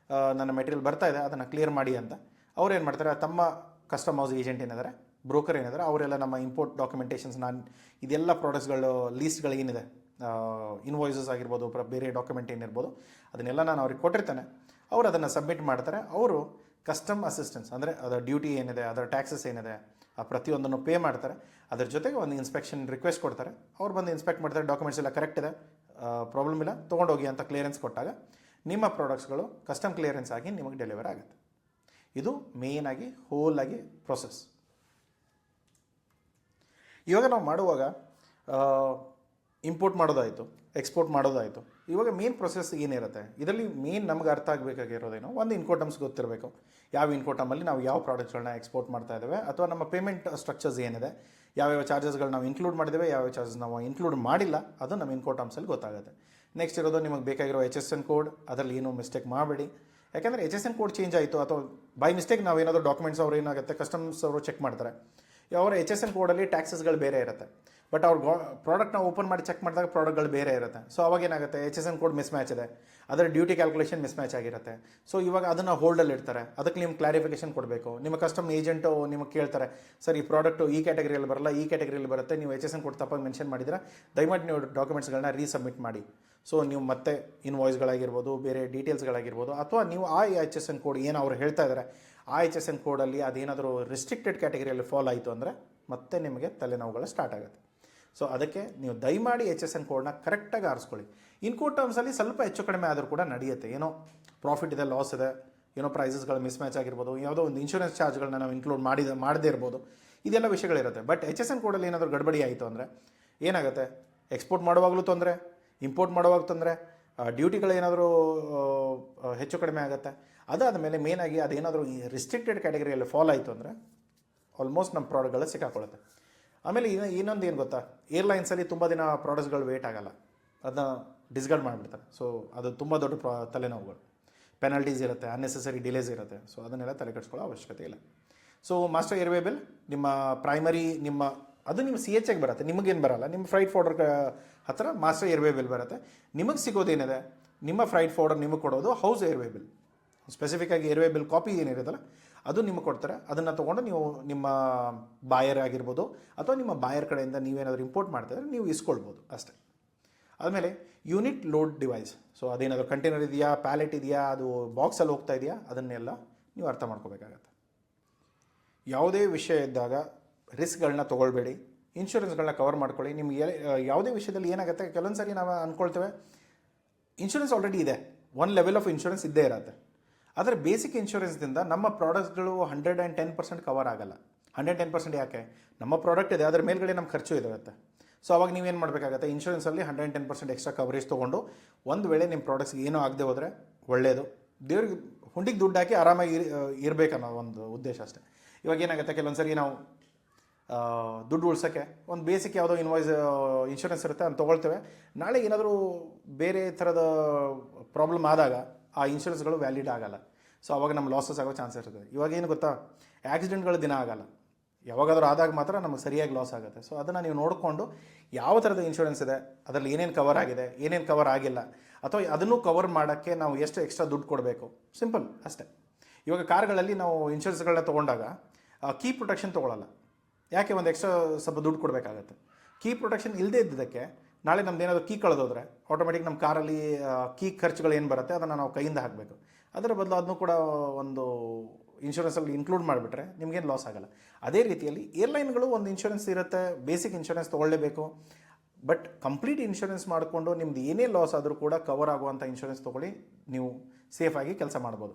ನನ್ನ ಮೆಟೀರಿಯಲ್ ಬರ್ತಾ ಇದೆ ಅದನ್ನು ಕ್ಲಿಯರ್ ಮಾಡಿ ಅಂತ. ಅವ್ರು ಏನು ಮಾಡ್ತಾರೆ, ತಮ್ಮ ಕಸ್ಟಮ್ ಹೌಸ್ ಏಜೆಂಟ್ ಏನಿದ್ದಾರೆ, ಬ್ರೋಕರ್ ಏನಿದ್ದಾರೆ, ಅವರೆಲ್ಲ ನಮ್ಮ ಇಂಪೋರ್ಟ್ ಡಾಕ್ಯುಮೆಂಟೇಷನ್ಸ್ ಇದೆಲ್ಲ ಪ್ರಾಡಕ್ಟ್ಸ್ಗಳು ಲೀಸ್ಟ್ಗಳು ಏನಿದೆ, ಇನ್ವಾಯ್ಸಸ್ ಆಗಿರ್ಬೋದು, ಬೇರೆ ಡಾಕ್ಯುಮೆಂಟ್ ಏನಿರ್ಬೋದು, ಅದನ್ನೆಲ್ಲ ನಾನು ಅವ್ರಿಗೆ ಕೊಟ್ಟಿರ್ತೇನೆ. ಅವರು ಅದನ್ನು ಸಬ್ಮಿಟ್ ಮಾಡ್ತಾರೆ. ಅವರು ಕಸ್ಟಮ್ ಅಸಿಸ್ಟೆನ್ಸ್ ಅಂದರೆ ಅದರ ಡ್ಯೂಟಿ ಏನಿದೆ, ಅದರ ಟ್ಯಾಕ್ಸಸ್ ಏನಿದೆ, ಆ ಪ್ರತಿಯೊಂದನ್ನು ಪೇ ಮಾಡ್ತಾರೆ. ಅದ್ರ ಜೊತೆಗೆ ಒಂದು ಇನ್ಸ್ಪೆಕ್ಷನ್ ರಿಕ್ವೆಸ್ಟ್ ಕೊಡ್ತಾರೆ. ಅವ್ರು ಬಂದು ಇನ್ಸ್ಪೆಕ್ಟ್ ಮಾಡ್ತಾರೆ, ಡಾಕ್ಯುಮೆಂಟ್ಸ್ ಎಲ್ಲ ಕರೆಕ್ಟ್ ಇದೆ, ಪ್ರಾಬ್ಲಮ್ ಇಲ್ಲ, ತೊಗೊಂಡೋಗಿ ಅಂತ ಕ್ಲಿಯರೆನ್ಸ್ ಕೊಟ್ಟಾಗ ನಿಮ್ಮ ಪ್ರಾಡಕ್ಟ್ಸ್ಗಳು ಕಸ್ಟಮ್ ಕ್ಲಿಯರೆನ್ಸ್ ಆಗಿ ನಿಮಗೆ ಡೆಲಿವರ್ ಆಗುತ್ತೆ. ಇದು ಮೇಯ್ನಾಗಿ ಹೋಲಾಗಿ ಪ್ರೊಸೆಸ್. ಇವಾಗ ನಾವು ಮಾಡುವಾಗ ಇಂಪೋರ್ಟ್ ಮಾಡೋದಾಯಿತು, ಎಕ್ಸ್ಪೋರ್ಟ್ ಮಾಡೋದಾಯಿತು. ಇವಾಗ ಮೇನ್ ಪ್ರೊಸೆಸ್ ಏನಿರುತ್ತೆ, ಇದರಲ್ಲಿ ಮೇನ್ ನಮ್ಗೆ ಅರ್ಥ ಆಗಬೇಕಾಗಿರೋದೇನೋ ಒಂದು ಇನ್ಕೋಟಮ್ಸ್ ಗೊತ್ತಿರಬೇಕು. ಯಾವ ಇನ್ಕೋಟಮಲ್ಲಿ ನಾವು ಯಾವ ಪ್ರಾಡಕ್ಟ್ಸ್ಗಳನ್ನ ಎಕ್ಸ್ಪೋರ್ಟ್ ಮಾಡ್ತಾ ಇದ್ದೇವೆ, ಅಥವಾ ನಮ್ಮ ಪೇಮೆಂಟ್ ಸ್ಟ್ರಕ್ಚರ್ಸ್ ಏನಿದೆ, ಯಾವ್ಯಾವ ಚಾರ್ಜಸ್ಗಳು ನಾವು ಇನ್ಕ್ಲೂಡ್ ಮಾಡಿದ್ದೇವೆ, ಯಾವ್ಯಾವ ಚಾರ್ಜಸ್ ನಾವು ಇನ್ಕ್ಲೂಡ್ ಮಾಡಿಲ್ಲ, ಅದು ನಮ್ಮ ಇನ್ಕೋಟಮ್ಸಲ್ಲಿ ಗೊತ್ತಾಗುತ್ತೆ. ನೆಕ್ಸ್ಟ್ ಇರೋದು ನಿಮಗೆ ಬೇಕಾಗಿರೋ HSN ಕೋಡ್, ಅದರಲ್ಲಿ ಏನೂ ಮಿಸ್ಟೇಕ್ ಮಾಡಬೇಡಿ. ಯಾಕೆಂದರೆ HSN ಕೋಡ್ ಚೇಂಜ್ ಆಯಿತು ಅಥವಾ ಬೈ ಮಿಸ್ಟೇಕ್ ನಾವು ಏನಾದರೂ ಡಾಕ್ಯುಮೆಂಟ್ಸ್ ಅವ್ರು ಏನಾಗುತ್ತೆ ಕಸ್ಟಮ್ಸ್ ಅವರು ಚೆಕ್ ಮಾಡ್ತಾರೆ, ಅವರ HSN ಕೋಡಲ್ಲಿ ಟ್ಯಾಕ್ಸಸ್ಗಳು ಬೇರೆ ಇರುತ್ತೆ. ಬಟ್ ಅವ್ರು ಪ್ರಾಡಕ್ಟ್ನ ಓಪನ್ ಮಾಡಿ ಚೆಕ್ ಮಾಡಿದಾಗ ಪ್ರಾಡಕ್ಟ್ಗಳು ಬೇರೆ ಇರುತ್ತೆ. ಸೊ ಅವಾಗ ಏನಾಗುತ್ತೆ, HSN ಕೋಡ್ ಮಿಸ್ ಮ್ಯಾಚ್ ಇದೆ, ಅದರ ಡ್ಯೂಟಿ ಕ್ಯಾಲ್ಕುಲೇಷನ್ ಮಿಸ್ ಮ್ಯಾಚ್ ಆಗಿರುತ್ತೆ. ಸೊ ಇವಾಗ ಅದನ್ನು ಹೋಲ್ಡಲ್ಲಿ ಇಡ್ತಾರೆ, ಅದಕ್ಕೆ ನಿಮ್ಮ ಕ್ಲಾರಿಫಿಕೇಷನ್ ಕೊಡಬೇಕು. ನಿಮ್ಮ ಕಸ್ಟಮ್ ಏಜೆಂಟು ನಿಮಗೆ ಕೇಳ್ತಾರೆ, ಸರ್ ಈ ಪ್ರಾಡಕ್ಟು ಈ ಕ್ಯಾಟಗರಿಯಲ್ಲಿ ಬರಲ್ಲ, ಈ ಕ್ಯಾಟಗರಿಯಲ್ಲಿ ಬರುತ್ತೆ, ನೀವು HSN ಕೋಡ್ ತಪ್ಪಾಗಿ ಮೆನ್ಷನ್ ಮಾಡಿದ್ರೆ ದಯಮಾಡಿ ನೀವು ಡಾಕ್ಯುಮೆಂಟ್ಸ್ಗಳನ್ನ ರೀಸಬ್ಮಿಟ್ ಮಾಡಿ. ಸೊ ನೀವು ಮತ್ತೆ ಇನ್ವಾಯ್ಸ್ಗಳಾಗಿರ್ಬೋದು, ಬೇರೆ ಡೀಟೇಲ್ಸ್ಗಳಾಗಿರ್ಬೋದು, ಅಥವಾ ನೀವು ಆ HSN ಕೋಡ್ ಏನು ಅವ್ರು ಹೇಳ್ತಾ ಇದ್ದಾರೆ ಆ HSN ಕೋಡಲ್ಲಿ ಅದೇನಾದರೂ ರಿಸ್ಟ್ರಿಕ್ಟೆಡ್ ಕ್ಯಾಟಗರಿಯಲ್ಲಿ ಫಾಲೋ ಆಯಿತು ಅಂದರೆ ಮತ್ತೆ ನಿಮಗೆ ತಲೆನೋವುಗಳು ಸ್ಟಾರ್ಟ್ ಆಗುತ್ತೆ. ಸೊ ಅದಕ್ಕೆ ನೀವು ದಯಮಾಡಿ HSN ಕೋಡ್ನ ಕರೆಕ್ಟಾಗಿ ಆರಿಸ್ಕೊಳ್ಳಿ. ಇನ್ಕೋಡ್ ಟರ್ಮ್ಸಲ್ಲಿ ಸ್ವಲ್ಪ ಹೆಚ್ಚು ಕಡಿಮೆ ಆದರೂ ಕೂಡ ನಡೆಯುತ್ತೆ. ಏನೋ ಪ್ರಾಫಿಟ್ ಇದೆ, ಲಾಸ್ ಇದೆ, ಏನೋ ಪ್ರೈಸಸ್ಗಳು ಮಿಸ್ ಮ್ಯಾಚ್ ಆಗಿರ್ಬೋದು, ಯಾವುದೋ ಒಂದು ಇನ್ಶೂರೆನ್ಸ್ ಚಾರ್ಜ್ಗಳನ್ನ ನಾವು ಇನ್ಕ್ಲೂಡ್ ಮಾಡದೇ ಇರ್ಬೋದು, ಇದೆಲ್ಲ ವಿಷಯಗಳಿರುತ್ತೆ. ಬಟ್ HSN ಕೋಡಲ್ಲಿ ಏನಾದರೂ ಗಡ್ಬಡಿ ಆಯಿತು ಅಂದರೆ ಏನಾಗುತ್ತೆ, ಎಕ್ಸ್ಪೋರ್ಟ್ ಮಾಡುವಾಗಲೂ ತೊಂದರೆ, ಇಂಪೋರ್ಟ್ ಮಾಡುವಾಗ ತೊಂದರೆ, ಡ್ಯೂಟಿಗಳೇನಾದರೂ ಹೆಚ್ಚು ಕಡಿಮೆ ಆಗುತ್ತೆ. ಅದಾದ ಮೇಲೆ ಮೇನಾಗಿ ಅದೇನಾದರೂ ರಿಸ್ಟ್ರಿಕ್ಟೆಡ್ ಕ್ಯಾಟಗರಿಯಲ್ಲಿ ಫಾಲೋ ಆಯಿತು ಅಂದರೆ ಆಲ್ಮೋಸ್ಟ್ ನಮ್ಮ ಪ್ರಾಡಕ್ಟ್ಗಳು ಸಿಕ್ಕಾಕೊಳ್ಳುತ್ತೆ. ಆಮೇಲೆ ಇನ್ನೊಂದು ಏನು ಗೊತ್ತಾ, ಏರ್ಲೈನ್ಸಲ್ಲಿ ತುಂಬ ದಿನ ಪ್ರಾಡಕ್ಟ್ಸ್ಗಳು ವೇಟ್ ಆಗೋಲ್ಲ, ಅದನ್ನ ಡಿಸ್ಕಾರ್ಡ್ ಮಾಡಿಬಿಡ್ತಾರೆ. ಸೊ ಅದು ತುಂಬ ದೊಡ್ಡ ತಲೆನೋವುಗಳು, ಪೆನಲ್ಟೀಸ್ ಇರುತ್ತೆ, ಅನ್ನೆಸೆಸರಿ ಡಿಲೇಸ್ ಇರುತ್ತೆ. ಸೊ ಅದನ್ನೆಲ್ಲ ತಲೆ ಕೆಡಿಸ್ಕೊಳ್ಳೋ ಅವಶ್ಯಕತೆ ಇಲ್ಲ. ಸೊ ಮಾಸ್ಟರ್ ಏರ್ವೇ ಬಿಲ್ ನಿಮ್ಮ ಪ್ರೈಮರಿ ಅದು ನಿಮ್ಮ CH ಬರುತ್ತೆ, ನಿಮಗೇನು ಬರಲ್ಲ. ನಿಮ್ಮ ಫ್ರೈಟ್ ಫಾರ್ವರ್ಡ್ ಹತ್ರ ಮಾಸ್ಟರ್ ಏರ್ವೇ ಬಿಲ್ ಬರುತ್ತೆ. ನಿಮಗೆ ಸಿಗೋದೇನಿದೆ, ನಿಮ್ಮ ಫ್ರೈಟ್ ಫಾರ್ವರ್ಡ್ ನಿಮಗೆ ಕೊಡೋದು ಹೌಸ್ ಏರ್ವೇ ಬಿಲ್. ಸ್ಪೆಸಿಫಿಕ್ಕಾಗಿ ಏರ್ವೇ ಬಿಲ್ ಕಾಪಿ ಏನಿರುತ್ತಲ್ಲ ಅದು ನಿಮಗೆ ಕೊಡ್ತಾರೆ. ಅದನ್ನು ತೊಗೊಂಡು ನೀವು ನಿಮ್ಮ ಬಾಯರ್ ಆಗಿರ್ಬೋದು ಅಥವಾ ನಿಮ್ಮ ಬಾಯರ್ ಕಡೆಯಿಂದ ನೀವೇನಾದರೂ ಇಂಪೋರ್ಟ್ ಮಾಡ್ತಾಯಿದ್ರೆ ನೀವು ಇಸ್ಕೊಳ್ಬೋದು ಅಷ್ಟೇ. ಆದಮೇಲೆ ಯೂನಿಟ್ ಲೋಡ್ ಡಿವೈಸ್. ಸೊ ಅದೇನಾದರೂ ಕಂಟೈನರ್ ಇದೆಯಾ, ಪ್ಯಾಲೆಟ್ ಇದೆಯಾ, ಅದು ಬಾಕ್ಸಲ್ಲಿ ಹೋಗ್ತಾ ಇದೆಯಾ, ಅದನ್ನೆಲ್ಲ ನೀವು ಅರ್ಥ ಮಾಡ್ಕೋಬೇಕಾಗತ್ತೆ. ಯಾವುದೇ ವಿಷಯ ಇದ್ದಾಗ ರಿಸ್ಕ್ಗಳನ್ನ ತೊಗೊಳ್ಬೇಡಿ, ಇನ್ಶೂರೆನ್ಸ್ಗಳನ್ನ ಕವರ್ ಮಾಡ್ಕೊಳ್ಳಿ. ನಿಮ್ಗೆ ಯಾವುದೇ ವಿಷಯದಲ್ಲಿ ಏನಾಗುತ್ತೆ, ಕೆಲವೊಂದು ಸರಿ ನಾವು ಅಂದ್ಕೊಳ್ತೇವೆ ಇನ್ಶೂರೆನ್ಸ್ ಆಲ್ರೆಡಿ ಇದೆ, ಒನ್ ಲೆವೆಲ್ ಆಫ್ ಇನ್ಶೂರೆನ್ಸ್ ಇದ್ದೇ ಇರುತ್ತೆ. ಆದರೆ ಬೇಸಿಕ್ ಇನ್ಶೂರೆನ್ಸ್ದಿಂದ ನಮ್ಮ ಪ್ರಾಡಕ್ಟ್ಸ್ಗಳು 110% ಕವರ್ ಆಗಲ್ಲ. 110% ಯಾಕೆ, ನಮ್ಮ ಪ್ರಾಡಕ್ಟ್ ಇದೆ, ಅದರ ಮೇಲ್ಗಡೆ ನಮ್ಮ ಖರ್ಚು ಇರುತ್ತೆ. ಸೊ ಅವಾಗ ನೀವೇನು ಮಾಡಬೇಕಾಗತ್ತೆ, ಇನ್ಶೂರೆನ್ಸಲ್ಲಿ 110% ಎಕ್ಸ್ಟ್ರಾ ಕವರೇಜ್ ತೊಗೊಂಡು ಒಂದು ವೇಳೆ ನಿಮ್ಮ ಪ್ರಾಡಕ್ಟ್ಸ್ಗೆ ಏನೂ ಆಗದೆ ಹೋದರೆ ಒಳ್ಳೆಯದು. ದೇವ್ರಿಗೆ ಹುಂಡಿಗೆ ದುಡ್ಡು ಹಾಕಿ ಆರಾಮಾಗಿ ಇರಬೇಕನ್ನೋ ಒಂದು ಉದ್ದೇಶ ಅಷ್ಟೇ. ಇವಾಗ ಏನಾಗುತ್ತೆ, ಕೆಲವೊಂದು ಸರಿ ನಾವು ದುಡ್ಡು ಉಳ್ಸೋಕ್ಕೆ ಒಂದು ಬೇಸಿಕ್ ಯಾವುದೋ ಇನ್ಶೂರೆನ್ಸ್ ಇರುತ್ತೆ, ಅಂತ ತೊಗೊಳ್ತೇವೆ. ನಾಳೆ ಏನಾದರೂ ಬೇರೆ ಥರದ ಪ್ರಾಬ್ಲಮ್ ಆದಾಗ ಆ ಇನ್ಶೂರೆನ್ಸ್ಗಳು ವ್ಯಾಲಿಡ್ ಆಗಲ್ಲ. ಸೊ ಅವಾಗ ನಮ್ಮ ಲಾಸಸ್ ಆಗೋ ಚಾನ್ಸಸ್ ಇರ್ತದೆ. ಇವಾಗ ಏನು ಗೊತ್ತಾ, ಆಕ್ಸಿಡೆಂಟ್ಗಳು ದಿನ ಆಗಲ್ಲ, ಯಾವಾಗಾದರೂ ಆದಾಗ ಮಾತ್ರ ನಮಗೆ ಸರಿಯಾಗಿ ಲಾಸ್ ಆಗುತ್ತೆ. ಸೊ ಅದನ್ನು ನೀವು ನೋಡಿಕೊಂಡು ಯಾವ ಥರದ ಇನ್ಶೂರೆನ್ಸ್ ಇದೆ, ಅದರಲ್ಲಿ ಏನೇನು ಕವರ್ ಆಗಿದೆ, ಏನೇನು ಕವರ್ ಆಗಿಲ್ಲ, ಅಥವಾ ಅದನ್ನು ಕವರ್ ಮಾಡೋಕ್ಕೆ ನಾವು ಎಷ್ಟು ಎಕ್ಸ್ಟ್ರಾ ದುಡ್ಡು ಕೊಡಬೇಕು, ಸಿಂಪಲ್ ಅಷ್ಟೇ. ಇವಾಗ ಕಾರ್ಗಳಲ್ಲಿ ನಾವು ಇನ್ಶೂರೆನ್ಸ್ಗಳನ್ನ ತೊಗೊಂಡಾಗ ಕೀ ಪ್ರೊಟೆಕ್ಷನ್ ತೊಗೊಳ್ಳಲ್ಲ. ಯಾಕೆ, ಒಂದು ಎಕ್ಸ್ಟ್ರಾ ಸ್ವಲ್ಪ ದುಡ್ಡು ಕೊಡಬೇಕಾಗತ್ತೆ. ಕೀ ಪ್ರೊಟೆಕ್ಷನ್ ಇಲ್ಲದೇ ಇದ್ದದಕ್ಕೆ ನಾಳೆ ನಮ್ದು ಏನಾದರೂ ಕೀ ಕಳೆದೋದ್ರೆ ಆಟೋಮೆಟಿಕ್ ನಮ್ಮ ಕಾರಲ್ಲಿ ಕೀ ಖರ್ಚುಗಳು ಏನು ಬರುತ್ತೆ ಅದನ್ನು ನಾವು ಕೈಯಿಂದ ಹಾಕಬೇಕು. ಅದರ ಬದಲು ಅದನ್ನು ಕೂಡ ಒಂದು ಇನ್ಶೂರೆನ್ಸಲ್ಲಿ ಇನ್ಕ್ಲೂಡ್ ಮಾಡಿಬಿಟ್ರೆ ನಿಮಗೇನು ಲಾಸ್ ಆಗಲ್ಲ. ಅದೇ ರೀತಿಯಲ್ಲಿ ಏರ್ಲೈನ್ಗಳು ಒಂದು ಇನ್ಶೂರೆನ್ಸ್ ಇರುತ್ತೆ, ಬೇಸಿಕ್ ಇನ್ಶೂರೆನ್ಸ್ ತೊಗೊಳ್ಳೇಬೇಕು. ಬಟ್ ಕಂಪ್ಲೀಟ್ ಇನ್ಶೂರೆನ್ಸ್ ಮಾಡಿಕೊಂಡು ನಿಮ್ದು ಏನೇ ಲಾಸ್ ಆದರೂ ಕೂಡ ಕವರ್ ಆಗುವಂಥ ಇನ್ಶೂರೆನ್ಸ್ ತೊಗೊಳ್ಳಿ, ನೀವು ಸೇಫಾಗಿ ಕೆಲಸ ಮಾಡ್ಬೋದು.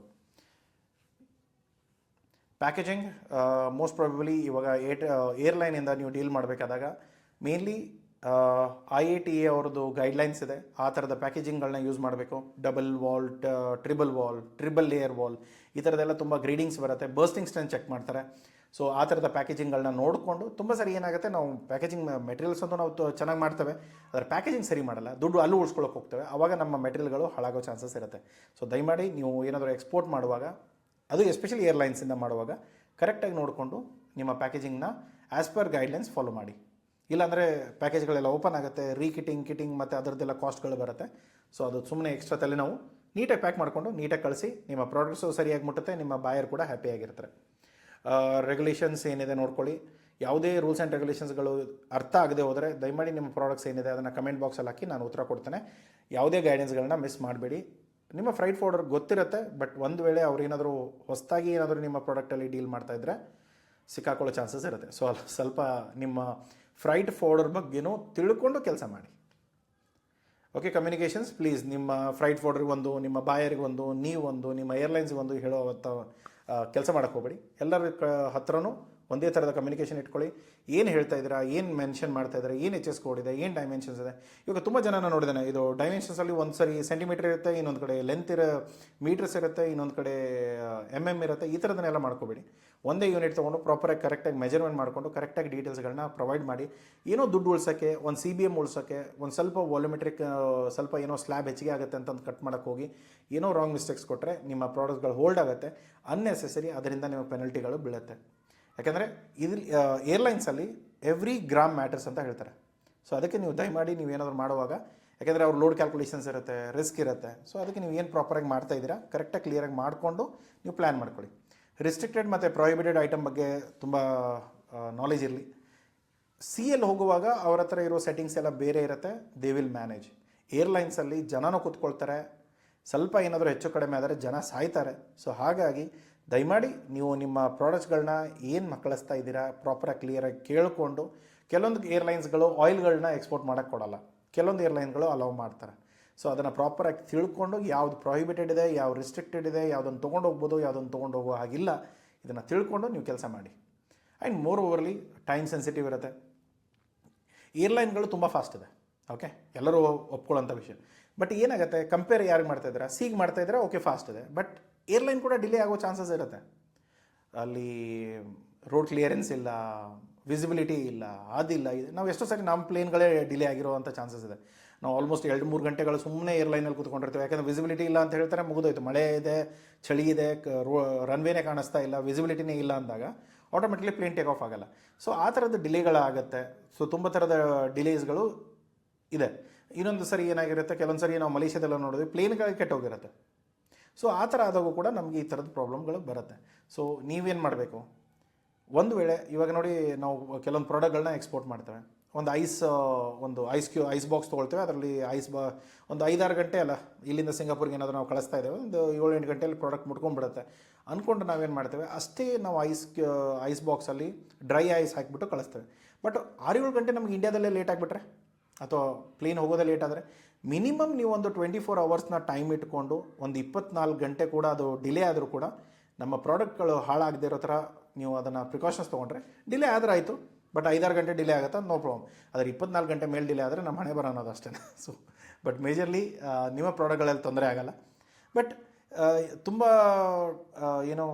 ಪ್ಯಾಕೇಜಿಂಗ್ ಮೋಸ್ಟ್ ಪ್ರಾಬಬ್ಲಿ ಇವಾಗ ಏರ್ಲೈನಿಂದ ನೀವು ಡೀಲ್ ಮಾಡಬೇಕಾದಾಗ ಮೇನ್ಲಿ IATA ಅವ್ರದ್ದು ಗೈಡ್ಲೈನ್ಸ್ ಇದೆ, ಆ ಥರದ ಪ್ಯಾಕೇಜಿಂಗ್ಗಳನ್ನ ಯೂಸ್ ಮಾಡಬೇಕು. Double wall, triple layer wall, ಈ ಥರದ್ದೆಲ್ಲ ತುಂಬ ಗ್ರೇಡಿಂಗ್ಸ್ ಬರುತ್ತೆ. ಬರ್ಸ್ಟಿಂಗ್ ಸ್ಟ್ರೆಂತ್ ಚೆಕ್ ಮಾಡ್ತಾರೆ. ಸೊ ಆ ಥರದ ಪ್ಯಾಕೇಜಿಂಗ್ಗಳನ್ನ ನೋಡಿಕೊಂಡು, ತುಂಬ ಸರಿ ಏನಾಗುತ್ತೆ, ನಾವು ಪ್ಯಾಕೇಜಿಂಗ್ ಮೆಟೀರಿಯಲ್ಸ್ ಅಂತೂ ನಾವು ಚೆನ್ನಾಗಿ ಮಾಡ್ತೇವೆ, ಅದರ ಪ್ಯಾಕೇಜಿಂಗ್ ಸರಿ ಮಾಡಲ್ಲ, ದುಡ್ಡು ಅಲ್ಲೂ ಉಳಿಸ್ಕೊಳ್ಳೋಕೆ ಹೋಗ್ತೇವೆ, ಆವಾಗ ನಮ್ಮ ಮೆಟೀರಿಯಲ್ಗಳು ಹಾಳಾಗೋ ಚಾನ್ಸಸ್ ಇರುತ್ತೆ. ಸೊ ದಯಮಾಡಿ ನೀವು ಏನಾದರೂ ಎಕ್ಸ್ಪೋರ್ಟ್ ಮಾಡುವಾಗ, ಅದು ಎಸ್ಪೆಷಲಿ ಏರ್ಲೈನ್ಸಿಂದ ಮಾಡುವಾಗ ಕರೆಕ್ಟಾಗಿ ನೋಡಿಕೊಂಡು ನಿಮ್ಮ ಪ್ಯಾಕೇಜಿಂಗ್ನ ಆ್ಯಸ್ ಪರ್ ಗೈಡ್ಲೈನ್ಸ್ ಫಾಲೋ ಮಾಡಿ. ಇಲ್ಲಾಂದರೆ ಪ್ಯಾಕೇಜ್ಗಳೆಲ್ಲ ಓಪನ್ ಆಗುತ್ತೆ, ಕಿಟಿಂಗ್ ಮತ್ತು ಅದರದ್ದೆಲ್ಲ ಕಾಸ್ಟ್ಗಳು ಬರುತ್ತೆ. ಸೊ ಅದು ಸುಮ್ಮನೆ ಎಕ್ಸ್ಟ್ರಾ ತಲೆ ನಾವು ನೀಟಾಗಿ ಪ್ಯಾಕ್ ಮಾಡಿಕೊಂಡು ನೀಟಾಗಿ ಕಳಿಸಿ, ನಿಮ್ಮ ಪ್ರಾಡಕ್ಟ್ಸು ಸರಿಯಾಗಿ ಮುಟ್ಟುತ್ತೆ, ನಿಮ್ಮ ಬಾಯರ್ ಕೂಡ ಹ್ಯಾಪಿಯಾಗಿರ್ತಾರೆ. ರೆಗ್ಯುಲೇಷನ್ಸ್ ಏನಿದೆ ನೋಡ್ಕೊಳ್ಳಿ. ಯಾವುದೇ ರೂಲ್ಸ್ ಆ್ಯಂಡ್ ರೆಗ್ಯುಲೇಷನ್ಸ್ಗಳು ಅರ್ಥ ಆಗದೆ ಹೋದರೆ ದಯಮಾಡಿ ನಿಮ್ಮ ಪ್ರಾಡಕ್ಟ್ಸ್ ಏನಿದೆ ಅದನ್ನು ಕಮೆಂಟ್ ಬಾಕ್ಸಲ್ಲಿ ಹಾಕಿ ನಾನು ಉತ್ತರ ಕೊಡ್ತೇನೆ. ಯಾವುದೇ ಗೈಡೆನ್ಸ್ಗಳನ್ನ ಮಿಸ್ ಮಾಡಬೇಡಿ. ನಿಮ್ಮ ಫ್ರೈಟ್ ಫಾರ್ವರ್ಡರ್ ಗೊತ್ತಿರುತ್ತೆ, ಬಟ್ ಒಂದು ವೇಳೆ ಅವ್ರೇನಾದರೂ ಹೊಸದಾಗಿ ಏನಾದರೂ ನಿಮ್ಮ ಪ್ರಾಡಕ್ಟಲ್ಲಿ ಡೀಲ್ ಮಾಡ್ತಾಯಿದ್ರೆ ಸಿಕ್ಕಾಕೊಳ್ಳೋ ಚಾನ್ಸಸ್ ಇರುತ್ತೆ. ಸೊ ಸ್ವಲ್ಪ ನಿಮ್ಮ ಫ್ರೈಟ್ ಫಾರ್ವರ್ಡರ್ ಬಗ್ಗೆನೂ ತಿಳ್ಕೊಂಡು ಕೆಲಸ ಮಾಡಿ. ಓಕೆ, ಕಮ್ಯುನಿಕೇಷನ್ಸ್ ಪ್ಲೀಸ್ ನಿಮ್ಮ ಫ್ರೈಟ್ ಫಾರ್ವರ್ಡ್ರಿಗೆ ಒಂದು, ನಿಮ್ಮ ಬಾಯರಿಗೆ ಒಂದು, ನೀವೊಂದು, ನಿಮ್ಮ ಏರ್ಲೈನ್ಸ್ಗೆ ಒಂದು ಹೇಳೋ ಕೆಲಸ ಮಾಡೋಕ್ಕೆ ಹೋಗಬೇಡಿ. ಎಲ್ಲರ ಹತ್ರನೂ ಒಂದೇ ಥರದ ಕಮ್ಯುನಿಕೇಷನ್ ಇಟ್ಕೊಳ್ಳಿ. ಏನು ಹೇಳ್ತಾ ಇದ್ದೀರಾ, ಏನು ಮೆನ್ಷನ್ ಮಾಡ್ತಾ ಇದ್ದಾರೆ, ಏನು ಎಚ್ ಎಸ್ ಕೋಡ್ ಇದೆ, ಏನು ಡೈಮೆನ್ಷನ್ಸ್ ಇದೆ. ಇವಾಗ ತುಂಬ ಜನ ನೋಡಿದ್ದೇನೆ, ಇದು ಡೈಮೆನ್ಷನ್ಸಲ್ಲಿ ಒಂದು ಸರಿ ಸೆಂಟಿಮೀಟರ್ ಇರುತ್ತೆ, ಇನ್ನೊಂದು ಕಡೆ ಲೆಂತ್ ಮೀಟರ್ಸ್ ಇರುತ್ತೆ, ಇನ್ನೊಂದು ಕಡೆ ಇರುತ್ತೆ. ಈ ಥರದನ್ನೆಲ್ಲ ಮಾಡ್ಕೋಬೇಡಿ. ಒಂದೇ ಯೂನಿಟ್ ತೊಗೊಂಡು ಪ್ರಾಪರಾಗಿ ಕರೆಕ್ಟಾಗಿ ಮೆಜರ್ಮೆಂಟ್ ಮಾಡಿಕೊಂಡು ಕರೆಕ್ಟಾಗಿ ಡೀಟೇಲ್ಸ್ಗಳನ್ನ ಪ್ರೊವೈಡ್ ಮಾಡಿ. ಏನೋ ದುಡ್ಡು ಉಳ್ಸೋಕ್ಕೆ, ಒಂದು CBM ಉಳ್ಸೋಕ್ಕೆ, ಒಂದು ಸ್ವಲ್ಪ ವಾಲ್ಯೂಮೆಟ್ರಿಕ್ ಸ್ವಲ್ಪ ಏನೋ ಸ್ಲ್ಯಾಬ್ ಹೆಚ್ಚಿಗೆ ಆಗುತ್ತೆ ಅಂತಂದು ಕಟ್ ಮಾಡೋಕ್ಕೆ ಹೋಗಿ ಏನೋ ರಾಂಗ್ ಮಿಸ್ಟೇಕ್ಸ್ ಕೊಟ್ಟರೆ ನಿಮ್ಮ ಪ್ರಾಡಕ್ಟ್ಗಳು ಹೋಲ್ಡ್ ಆಗುತ್ತೆ, ಅನ್ನೆಸೆಸರಿ. ಅದರಿಂದ ನಿಮಗೆ ಪೆನಲ್ಟಿಗಳು ಬೀಳುತ್ತೆ. ಯಾಕೆಂದರೆ ಇದ್ರಲ್ಲಿ ಏರ್ಲೈನ್ಸಲ್ಲಿ ಎವ್ರಿ ಗ್ರಾಮ್ ಮ್ಯಾಟರ್ಸ್ ಅಂತ ಹೇಳ್ತಾರೆ. ಸೊ ಅದಕ್ಕೆ ನೀವು ದಯಮಾಡಿ ನೀವೇನಾದರೂ ಮಾಡುವಾಗ, ಯಾಕೆಂದರೆ ಅವ್ರು ಲೋಡ್ ಕ್ಯಾಲ್ಕುಲೇಷನ್ಸ್ ಇರುತ್ತೆ, ರಿಸ್ಕ್ ಇರುತ್ತೆ. ಸೊ ಅದಕ್ಕೆ ನೀವು ಏನು ಪ್ರಾಪರಾಗಿ ಮಾಡ್ತಾ ಇದ್ದೀರಾ ಕರೆಕ್ಟಾಗಿ ಕ್ಲಿಯರಾಗಿ ಮಾಡಿಕೊಂಡು ನೀವು ಪ್ಲ್ಯಾನ್ ಮಾಡ್ಕೊಳ್ಳಿ. ರಿಸ್ಟ್ರಿಕ್ಟೆಡ್ ಮತ್ತು ಪ್ರೊಹಿಬಿಟೆಡ್ ಐಟಮ್ ಬಗ್ಗೆ ತುಂಬ ನಾಲೆಜ್ ಇರಲಿ. CL ಹೋಗುವಾಗ ಅವ್ರ ಹತ್ರ ಇರೋ ಸೆಟ್ಟಿಂಗ್ಸ್ ಎಲ್ಲ ಬೇರೆ ಇರುತ್ತೆ, ದೇ ವಿಲ್ ಮ್ಯಾನೇಜ್. ಏರ್ಲೈನ್ಸಲ್ಲಿ ಜನನೂ ಕೂತ್ಕೊಳ್ತಾರೆ, ಸ್ವಲ್ಪ ಏನಾದರೂ ಹೆಚ್ಚು ಕಡಿಮೆ ಆದರೆ ಜನ ಸಾಯ್ತಾರೆ. ಸೊ ಹಾಗಾಗಿ ದಯಮಾಡಿ ನೀವು ನಿಮ್ಮ ಪ್ರಾಡಕ್ಟ್ಸ್ಗಳನ್ನ ಏನು ಕಳಿಸ್ತಾ ಇದ್ದೀರಾ ಪ್ರಾಪರಾಗಿ ಕ್ಲಿಯರಾಗಿ ಕೇಳಿಕೊಂಡು. ಕೆಲವೊಂದು ಏರ್ಲೈನ್ಸ್ಗಳು ಆಯಿಲ್ಗಳನ್ನ ಎಕ್ಸ್ಪೋರ್ಟ್ ಮಾಡೋಕ್ಕೆ ಕೊಡಲ್ಲ, ಕೆಲವೊಂದು ಏರ್ಲೈನ್ಗಳು ಅಲೌ ಮಾಡ್ತಾರೆ. ಸೊ ಅದನ್ನು ಪ್ರಾಪರಾಗಿ ತಿಳ್ಕೊಂಡು ಯಾವುದು ಪ್ರೊಹಿಬಿಟೆಡ್ ಇದೆ, ಯಾವ ರಿಸ್ಟ್ರಿಕ್ಟೆಡ್ ಇದೆ, ಯಾವುದನ್ನು ತೊಗೊಂಡು ಹೋಗ್ಬೋದು, ಯಾವುದನ್ನು ತೊಗೊಂಡು ಹೋಗೋ ಹಾಗಿಲ್ಲ, ಇದನ್ನು ತಿಳ್ಕೊಂಡು ನೀವು ಕೆಲಸ ಮಾಡಿ. And more overly time sensitive ಇರುತ್ತೆ. ಏರ್ಲೈನ್ಗಳು ತುಂಬ ಫಾಸ್ಟ್ ಇದೆ, ಓಕೆ, ಎಲ್ಲರೂ ಒಪ್ಕೊಳ್ಳೋಂಥ ವಿಷಯ. ಬಟ್ ಏನಾಗುತ್ತೆ, ಕಂಪೇರ್ ಯಾರಿಗೆ ಮಾಡ್ತಾಯಿದ್ದೀರಾ, ಸಿಗೆ ಮಾಡ್ತಾಯಿದ್ದೀರಾ, ಓಕೆ ಫಾಸ್ಟ್ ಇದೆ. ಬಟ್ ಏರ್ಲೈನ್ ಕೂಡ ಡಿಲೇ ಆಗೋ ಚಾನ್ಸಸ್ ಇರುತ್ತೆ. ಅಲ್ಲಿ ರೋಡ್ ಕ್ಲಿಯರೆನ್ಸ್ ಇಲ್ಲ, ವಿಸಿಬಿಲಿಟಿ ಇಲ್ಲ, ಅದಿಲ್ಲ, ಇದು ನಾವು ಎಷ್ಟೋ ಸರಿ ನಮ್ಮ ಪ್ಲೇನ್ಗಳೇ ಡಿಲೇ ಆಗಿರೋವಂಥ ಚಾನ್ಸಸ್ ಇದೆ. ನಾವು ಆಲ್ಮೋಸ್ಟ್ 2-3 ಗಂಟೆಗಳು ಸುಮ್ಮನೆ ಏರ್ಲೈನಲ್ಲಿ ಕೂತ್ಕೊಂಡಿರ್ತೀವಿ. ಯಾಕಂದರೆ ವಿಸಿಬಿಲಿಟಿ ಇಲ್ಲ ಅಂತ ಹೇಳ್ತಾರೆ, ಮುಗಿದೋಯ್ತು. ಮಳೆ ಇದೆ, ಚಳಿ ಇದೆ, ರನ್ವೇನೇ ಕಾಣಿಸ್ತಾ ಇಲ್ಲ, ವಿಸಿಬಿಲಿಟಿನೇ ಇಲ್ಲ ಅಂದಾಗ ಆಟೋಮೆಟಿಕ್ಲಿ ಪ್ಲೇನ್ ಟೇಕ್ ಆಫ್ ಆಗಲ್ಲ. ಸೊ ಆ ಥರದ ಡಿಲೇಗಳಾಗುತ್ತೆ. ಸೊ ತುಂಬ ಥರದ ಡಿಲೇಸ್ಗಳು ಇದೆ. ಇನ್ನೊಂದು ಸರಿ ಏನಾಗಿರುತ್ತೆ, ಕೆಲವೊಂದು ಸರಿ ನಾವು ಮಲೇಷ್ಯಾದೆಲ್ಲ ನೋಡಿದ್ವಿ, ಪ್ಲೇನ್ಗಳಿಗೆ ಕೆಟ್ಟೋಗಿರುತ್ತೆ. ಸೊ ಆ ಥರ ಆದಾಗೂ ಕೂಡ ನಮಗೆ ಈ ಥರದ ಪ್ರಾಬ್ಲಮ್ಗಳು ಬರುತ್ತೆ. ಸೊ ನೀವೇನು ಮಾಡಬೇಕು, ಒಂದು ವೇಳೆ ಇವಾಗ ನೋಡಿ, ನಾವು ಕೆಲವೊಂದು ಪ್ರಾಡಕ್ಟ್ಗಳನ್ನ ಎಕ್ಸ್ಪೋರ್ಟ್ ಮಾಡ್ತೇವೆ. ಒಂದು ಐಸ್ ಬಾಕ್ಸ್ ತೊಗೊಳ್ತೇವೆ, ಅದರಲ್ಲಿ ಒಂದು 5-6 ಗಂಟೆ ಅಲ್ಲ, ಇಲ್ಲಿಂದ ಸಿಂಗಾಪುರ್ಗೆ ಏನಾದರೂ ನಾವು ಕಳಿಸ್ತಾ ಇದ್ದೇವೆ, ಒಂದು 7-8 ಗಂಟೆಯಲ್ಲಿ ಪ್ರಾಡಕ್ಟ್ ಮುಟ್ಕೊಂಡ್ಬಿಡುತ್ತೆ ಅಂದ್ಕೊಂಡು ನಾವೇನು ಮಾಡ್ತೇವೆ, ಅಷ್ಟೇ ನಾವು ಐಸ್ ಬಾಕ್ಸಲ್ಲಿ ಡ್ರೈ ಐಸ್ ಹಾಕಿಬಿಟ್ಟು ಕಳಿಸ್ತೇವೆ. ಬಟ್ 6-7 ಗಂಟೆ ನಮಗೆ ಇಂಡಿಯಾದಲ್ಲೇ ಲೇಟ್ ಆಗಿಬಿಟ್ರೆ, ಅಥವಾ ಪ್ಲೇನ್ ಹೋಗೋದೇ ಲೇಟ್ ಆದರೆ, ಮಿನಿಮಮ್ ನೀವು ಒಂದು 24 ಅವರ್ಸ್ನ ಟೈಮ್ ಇಟ್ಕೊಂಡು ಒಂದು 24 ಗಂಟೆ ಕೂಡ ಅದು ಡಿಲೇ ಆದರೂ ಕೂಡ ನಮ್ಮ ಪ್ರಾಡಕ್ಟ್ಗಳು ಹಾಳಾಗದೇ ಇರೋ ಥರ ನೀವು ಅದನ್ನು ಪ್ರಿಕಾಷನ್ಸ್ ತೊಗೊಂಡ್ರೆ, ಡಿಲೇ ಆದರೆ ಆಯಿತು. ಬಟ್ 5-6 ಗಂಟೆ ಡಿಲೇ ಆಗುತ್ತೆ, ನೋ ಪ್ರಾಬ್ಲಮ್. ಆದರೆ 24 ಗಂಟೆ ಮೇಲೆ ಡಿಲೇ ಆದರೆ ನಮ್ಮ ಹಣೆ ಬರೋ ಅನ್ನೋದು ಅಷ್ಟೇ. ಸೊ ಬಟ್ ಮೇಜರ್ಲಿ ನಿಮ್ಮ ಪ್ರಾಡಕ್ಟ್ಗಳಲ್ಲಿ ತೊಂದರೆ ಆಗೋಲ್ಲ. ಬಟ್ ತುಂಬ ಏನೋ